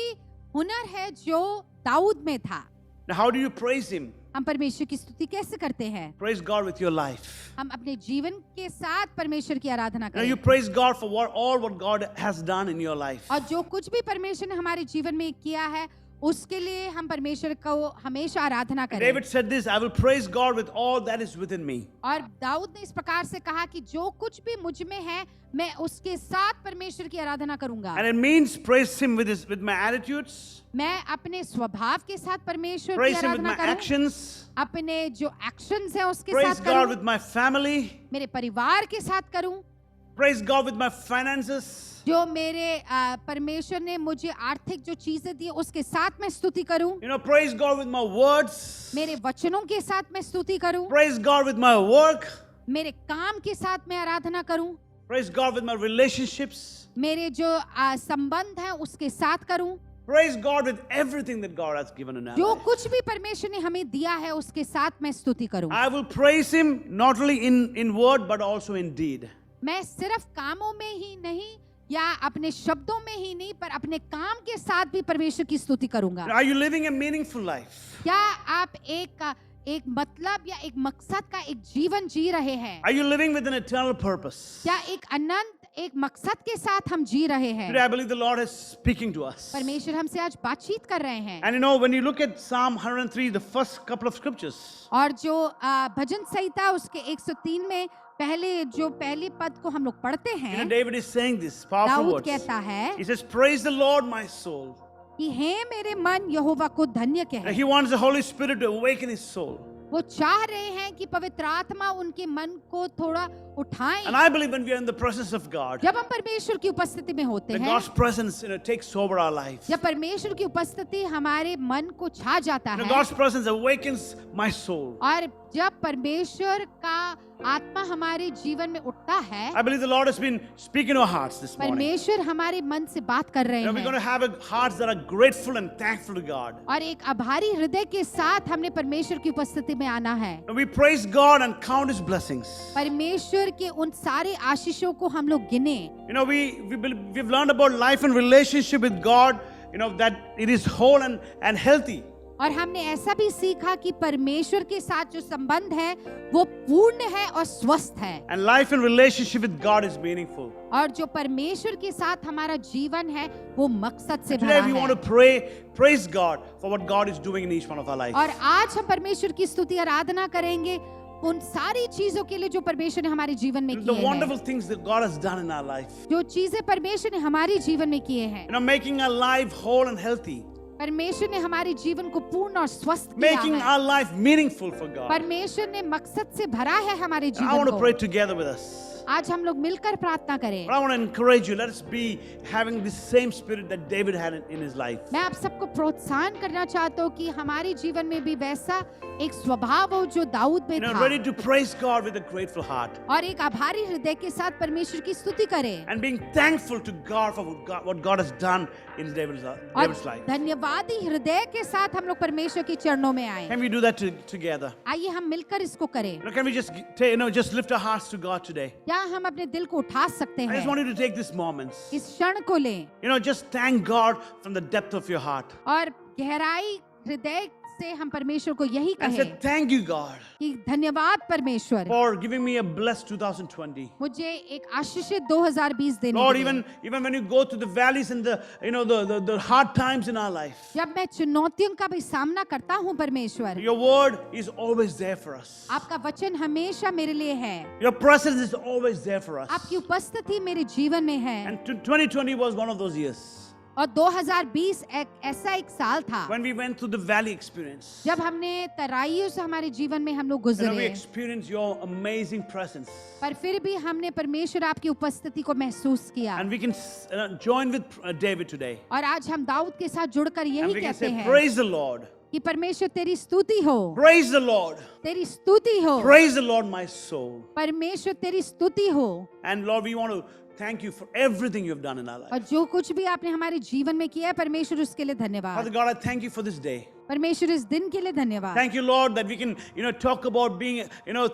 Speaker 2: हुनर है जो दाऊद में था।
Speaker 4: Now, how do you praise Him?
Speaker 2: हम परमेश्वर की स्तुति कैसे करते हैं?
Speaker 4: Praise God with your life.
Speaker 2: हम अपने जीवन के साथ परमेश्वर की आराधना
Speaker 4: Now, you
Speaker 2: करें।
Speaker 4: praise God for all what God has done in your life.
Speaker 2: और जो कुछ भी परमेश्वर ने हमारे जीवन में किया है उसके लिए हम परमेश्वर को हमेशा आराधना करें।
Speaker 4: David said this, I will praise God with all that is within me.
Speaker 2: और दाऊद ने इस प्रकार से कहा कि जो कुछ भी मुझ में है मैं उसके साथ परमेश्वर की आराधना करूंगा।
Speaker 4: And it means praise Him with my attitudes,
Speaker 2: मैं अपने स्वभाव के साथ परमेश्वर की
Speaker 4: praise Him with
Speaker 2: Aradhana
Speaker 4: my
Speaker 2: करूं,
Speaker 4: actions,
Speaker 2: अपने जो एक्शंस हैं उसके
Speaker 4: praise
Speaker 2: साथ
Speaker 4: God
Speaker 2: करूं,
Speaker 4: with my family,
Speaker 2: मेरे परिवार के साथ करूं,
Speaker 4: praise God with my finances,
Speaker 2: जो मेरे परमेश्वर ने मुझे आर्थिक जो चीजें दी उसके साथ मैं स्तुति करूं,
Speaker 4: praise God with my words,
Speaker 2: मेरे वचनों के साथ मैं स्तुति करूं,
Speaker 4: praise God with my work,
Speaker 2: मेरे काम के साथ मैं आराधना करूं,
Speaker 4: praise God with my relationships,
Speaker 2: मेरे जो संबंध हैं उसके साथ करूं,
Speaker 4: praise God with everything that God has given in our
Speaker 2: जो
Speaker 4: life.
Speaker 2: कुछ भी परमेश्वर ने हमें दिया है उसके साथ मैं स्तुति करूं।
Speaker 4: I will praise Him not only in word but also in deed.
Speaker 2: मैं सिर्फ कामों में ही नहीं या अपने शब्दों में ही नहीं पर अपने काम के साथ भी परमेश्वर की स्तुति करूंगा।
Speaker 4: Are you living a meaningful life?
Speaker 2: क्या आप एक मतलब या एक मकसद का एक जीवन जी रहे हैं?
Speaker 4: Are you living with an eternal purpose?
Speaker 2: क्या एक अनंत एक मकसद के साथ हम जी रहे हैं?
Speaker 4: Today I believe the Lord is speaking to us.
Speaker 2: परमेश्वर हमसे आज बातचीत कर रहे हैं।
Speaker 4: And when you look at Psalm 103, the first couple of scriptures,
Speaker 2: और जो भजन संहिता उसके 103 में पहली पद को हम लोग पढ़ते हैं,
Speaker 4: David is saying this powerful
Speaker 2: Dawood
Speaker 4: words.
Speaker 2: कहता है,
Speaker 4: He says, praise the Lord, my soul.
Speaker 3: कि हे मेरे मन यहोवा को धन्य
Speaker 4: And
Speaker 3: कहे।
Speaker 4: he wants the Holy Spirit to awaken his soul.
Speaker 3: वो चाह रहे हैं कि पवित्र आत्मा उनके मन को थोड़ा उठाएं।
Speaker 4: And I believe when we are in the presence of God,
Speaker 3: जब हम परमेश्वर की उपस्थिति में होते
Speaker 4: that
Speaker 3: हैं,
Speaker 4: God's presence, takes over our life.
Speaker 3: जब परमेश्वर की उपस्थिति हमारे मन को छा जाता है,
Speaker 4: God's presence awakens my soul.
Speaker 3: और जब परमेश्वर का आत्मा हमारे जीवन में उठता है,
Speaker 4: I believe the Lord has been speaking to our hearts this morning.
Speaker 3: परमेश्वर हमारे मन से बात कर रहे
Speaker 4: We're going to
Speaker 3: हैं,
Speaker 4: have hearts that are grateful and thankful to God.
Speaker 3: और एक आभारी हृदय के साथ हमने परमेश्वर की उपस्थिति में आना है।
Speaker 4: And we praise God and count His blessings.
Speaker 3: परमेश्वर के उन सारे आशीषों को हम लोग गिने।
Speaker 4: We've learned about life and relationship with God, that it is whole and healthy.
Speaker 3: और हमने ऐसा भी सीखा कि परमेश्वर के साथ जो संबंध है वो पूर्ण है और स्वस्थ है,
Speaker 4: And life and relationship with God is meaningful.
Speaker 3: और जो परमेश्वर के साथ हमारा जीवन है वो मकसद से
Speaker 4: Today
Speaker 3: भरा
Speaker 4: we want to
Speaker 3: है।
Speaker 4: praise God for what God is doing in each one of our lives.
Speaker 3: और आज हम परमेश्वर की स्तुति आराधना करेंगे उन सारी चीजों के लिए जो परमेश्वर ने हमारे जीवन में
Speaker 4: The
Speaker 3: किए
Speaker 4: wonderful
Speaker 3: हैं,
Speaker 4: things that God has done in our life.
Speaker 3: जो चीजें परमेश्वर ने हमारे जीवन में किए हैं।
Speaker 4: Making our life whole and healthy.
Speaker 3: परमेश्वर ने हमारे जीवन को पूर्ण और स्वस्थ किया
Speaker 4: Making
Speaker 3: है।
Speaker 4: our life meaningful for God.
Speaker 3: परमेश्वर ने मकसद से भरा है हमारे
Speaker 4: I
Speaker 3: जीवन
Speaker 4: want to
Speaker 3: को।
Speaker 4: pray together with us.
Speaker 3: आज हम लोग मिलकर प्रार्थना करें।
Speaker 4: But I want to encourage you. Let us be having the same spirit that David had in his life.
Speaker 3: मैं आप सबको प्रोत्साहन करना चाहता हूँ कि हमारे जीवन में भी वैसा एक स्वभाव हो जो दाऊद में था,
Speaker 4: Ready to praise God with a grateful heart.
Speaker 3: और एक आभारी हृदय के साथ परमेश्वर की स्तुति करें,
Speaker 4: And being thankful to God for what God has done in David's
Speaker 3: और
Speaker 4: life.
Speaker 3: धन्यवादी हृदय के साथ हम लोग परमेश्वर के चरणों में आए।
Speaker 4: Can we do that together?
Speaker 3: आइए हम मिलकर इसको करें।
Speaker 4: Can we just lift our hearts to God today?
Speaker 3: क्या हम अपने दिल को उठा सकते
Speaker 4: I just
Speaker 3: हैं?
Speaker 4: want you to take these moments.
Speaker 3: इस क्षण को लें
Speaker 4: Just thank God from the depth of your heart.
Speaker 3: और गहराई हृदय से हम परमेश्वर को यही
Speaker 4: And say,
Speaker 3: कहें
Speaker 4: thank you, God,
Speaker 3: कि धन्यवाद परमेश्वर,
Speaker 4: for giving me a blessed 2020.
Speaker 3: मुझे एक आशीषित 2020 देने
Speaker 4: Lord,
Speaker 3: के लिए।
Speaker 4: even when you go through the valleys and the hard times in our life,
Speaker 3: जब मैं चुनौतियों का भी सामना करता हूँ परमेश्वर,
Speaker 4: your word is always there for us.
Speaker 3: आपका वचन हमेशा मेरे लिए है,
Speaker 4: Your presence is always there for us.
Speaker 3: आपकी उपस्थिति मेरे जीवन में है।
Speaker 4: And 2020 was one of those years
Speaker 3: और 2020 ऐसा एक साल था
Speaker 4: when we went through the valley experience.
Speaker 3: जब हमने तराइयों से हमारे जीवन में हम लोग
Speaker 4: And we
Speaker 3: गुजरे,
Speaker 4: experienced your amazing presence.
Speaker 3: पर फिर भी हमने परमेश्वर आपकी उपस्थिति को महसूस किया।
Speaker 4: And we can join with David today.
Speaker 3: और आज हम दाऊद के साथ जुड़कर
Speaker 4: And
Speaker 3: यही
Speaker 4: we can
Speaker 3: कहते
Speaker 4: say,
Speaker 3: हैं
Speaker 4: praise the Lord.
Speaker 3: कि परमेश्वर तेरी स्तुति हो,
Speaker 4: Praise the Lord.
Speaker 3: तेरी स्तुति हो,
Speaker 4: Praise the Lord, my soul.
Speaker 3: परमेश्वर तेरी स्तुति हो।
Speaker 4: And Lord, we want to thank you for everything you've done in our life.
Speaker 3: और जो कुछ भी आपने हमारे जीवन में किया है परमेश्वर उसके लिए
Speaker 4: Father
Speaker 3: धन्यवाद।
Speaker 4: God, I thank you for this day.
Speaker 3: परमेश्वर इस दिन के लिए धन्यवाद।
Speaker 4: Thank you, Lord, that we can, talk about being,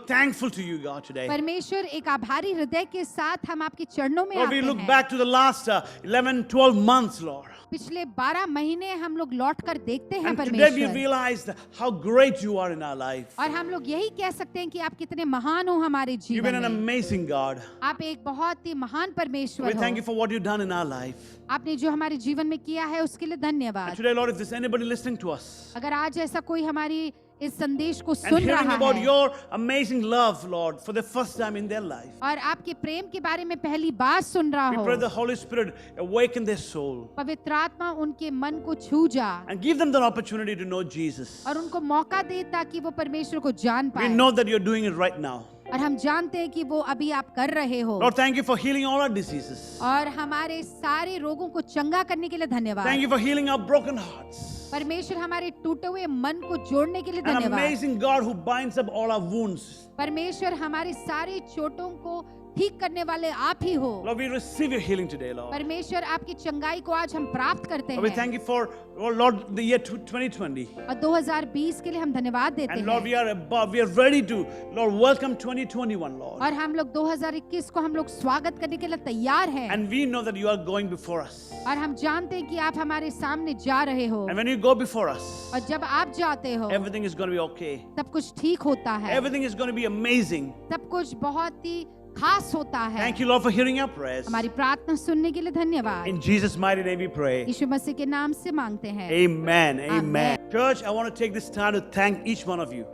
Speaker 4: thankful to you, God, today.
Speaker 3: परमेश्वर एक आभारी हृदय के साथ हम आपके चरणों में
Speaker 4: Lord,
Speaker 3: आते
Speaker 4: we look
Speaker 3: हैं।
Speaker 4: back to the last 11, 12 months, Lord.
Speaker 3: पिछले 12 महीने हम लोग लौट कर देखते हैं
Speaker 4: And today we
Speaker 3: परमेश्वर,
Speaker 4: realized how great you are in our life.
Speaker 3: और हम लोग यही कह सकते हैं कि आप कितने महान हो हमारे
Speaker 4: You've been
Speaker 3: जीवन
Speaker 4: an
Speaker 3: में।
Speaker 4: amazing God.
Speaker 3: आप एक बहुत ही महान
Speaker 4: We
Speaker 3: परमेश्वर
Speaker 4: thank you
Speaker 3: हो।
Speaker 4: for what you've done in our life.
Speaker 3: आपने जो हमारे जीवन में किया है उसके लिए
Speaker 4: And
Speaker 3: धन्यवाद।
Speaker 4: today, Lord, if there's anybody listening to us
Speaker 3: अगर आज ऐसा कोई हमारी इस संदेश को
Speaker 4: and
Speaker 3: सुन
Speaker 4: hearing
Speaker 3: रहा
Speaker 4: about
Speaker 3: है
Speaker 4: your amazing love, Lord, for the first time in their life,
Speaker 3: और आपके प्रेम के बारे में पहली बार सुन रहा
Speaker 4: we
Speaker 3: हो,
Speaker 4: pray the Holy Spirit awaken their soul
Speaker 3: पवित्र आत्मा उनके मन को छू जा
Speaker 4: and give them the opportunity to know Jesus.
Speaker 3: और उनको मौका दे ताकि वो परमेश्वर को जान
Speaker 4: We
Speaker 3: पाए।
Speaker 4: know that you're doing it right now.
Speaker 3: और हम जानते हैं कि वो अभी आप कर रहे हो,
Speaker 4: Lord, thank you for healing all our diseases.
Speaker 3: और हमारे सारे रोगों को चंगा करने के लिए
Speaker 4: Thank
Speaker 3: धन्यवाद।
Speaker 4: you for healing our broken hearts.
Speaker 3: परमेश्वर हमारे टूटे हुए मन को जोड़ने के लिए
Speaker 4: An
Speaker 3: धन्यवाद।
Speaker 4: amazing God who binds up all our wounds.
Speaker 3: परमेश्वर हमारे सारे चोटों को ठीक करने वाले आप ही हो।
Speaker 4: Lord, we receive your healing today, Lord.
Speaker 3: परमेश्वर आपकी चंगाई को आज हम प्राप्त करते
Speaker 4: Lord, we
Speaker 3: हैं,
Speaker 4: thank you for, oh Lord, the year 2020.
Speaker 3: और 2020 के लिए हम धन्यवाद देते
Speaker 4: And Lord,
Speaker 3: हैं।
Speaker 4: we are ready to, Lord, welcome 2021, Lord.
Speaker 3: और हम लोग 2021 को हम लोग स्वागत करने के लिए तैयार हैं,
Speaker 4: And we know that you are going before us.
Speaker 3: और हम जानते हैं कि आप हमारे सामने जा रहे हो,
Speaker 4: And when you go before us,
Speaker 3: और जब आप जाते हो
Speaker 4: everything is going to be okay.
Speaker 3: सब कुछ ठीक होता है,
Speaker 4: Everything is going to be amazing.
Speaker 3: सब कुछ बहुत ही खास होता है।
Speaker 4: Thank you, Lord, for hearing our prayers.
Speaker 3: हमारी प्रार्थना सुनने के लिए धन्यवाद।
Speaker 4: In Jesus' mighty name we pray.
Speaker 3: यीशु मसीह के नाम से मांगते हैं,
Speaker 4: Amen. Amen.
Speaker 3: Amen.
Speaker 4: Church, I want to take this time to thank each one of you.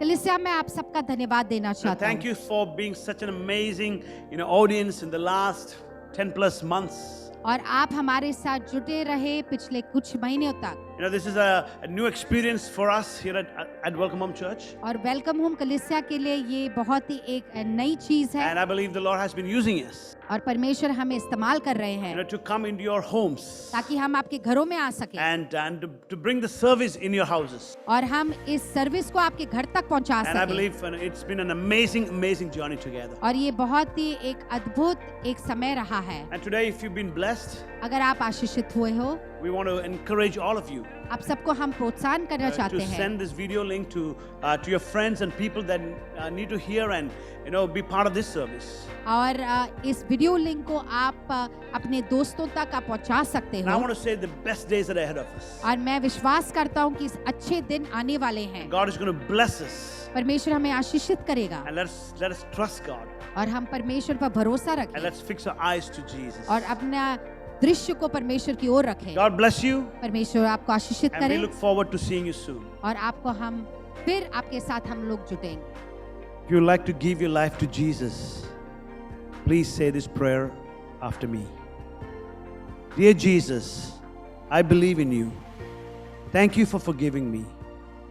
Speaker 3: कलीसिया मैं आप सबका धन्यवाद देना चाहता
Speaker 4: Thank
Speaker 3: हूँ।
Speaker 4: you for being such an amazing, audience in the last 10 plus months.
Speaker 2: और आप हमारे साथ जुटे रहे पिछले कुछ महीनों तक।
Speaker 4: You know, this is a new experience for us here at Welcome Home Church.
Speaker 2: और वेलकम होम कलीसिया के लिए ये बहुत ही एक नई चीज है
Speaker 4: And I believe the Lord has been using us,
Speaker 2: और परमेश्वर हमें इस्तेमाल कर रहे
Speaker 4: you
Speaker 2: हैं
Speaker 4: know, to come into your homes
Speaker 2: ताकि हम आपके घरों में आ सके
Speaker 4: and to bring the service in your houses.
Speaker 2: और हम इस सर्विस को आपके घर तक पहुंचा
Speaker 4: And I
Speaker 2: सके।
Speaker 4: believe it's been an amazing journey together.
Speaker 2: और ये बहुत ही एक अद्भुत एक समय रहा है।
Speaker 4: And today, if you've been blessed,
Speaker 2: अगर आप आशीषित हुए हो,
Speaker 4: we want to encourage all of you
Speaker 2: आप सबको हम प्रोत्साहन करना
Speaker 4: to
Speaker 2: चाहते हैं
Speaker 4: send this video link to your friends and people that need to hear and be part of this service.
Speaker 2: और इस वीडियो लिंक को आप अपने दोस्तों तक आप पहुंचा सकते
Speaker 4: And I
Speaker 2: हो।
Speaker 4: want to say the best days are ahead of us.
Speaker 2: और मैं विश्वास करता हूं कि इस अच्छे दिन आने वाले हैं।
Speaker 4: God is going to bless us,
Speaker 2: परमेश्वर हमें आशीषित करेगा
Speaker 4: and let us trust God,
Speaker 2: और हम परमेश्वर पर भरोसा
Speaker 4: and
Speaker 2: रखें
Speaker 4: let's fix our eyes to Jesus.
Speaker 2: और अपना दृश्य को परमेश्वर की ओर रखें।
Speaker 4: God bless you,
Speaker 2: परमेश्वर आपको आशीषित
Speaker 4: and we
Speaker 2: करे
Speaker 4: look forward to seeing you soon.
Speaker 2: और आपको हम फिर आपके साथ हम लोग जुटेंगे।
Speaker 4: If you would like to give your life to Jesus, please say this prayer after me. Dear Jesus, I believe in you. Thank you for forgiving me.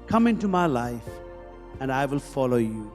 Speaker 4: Come into my life and I will follow you.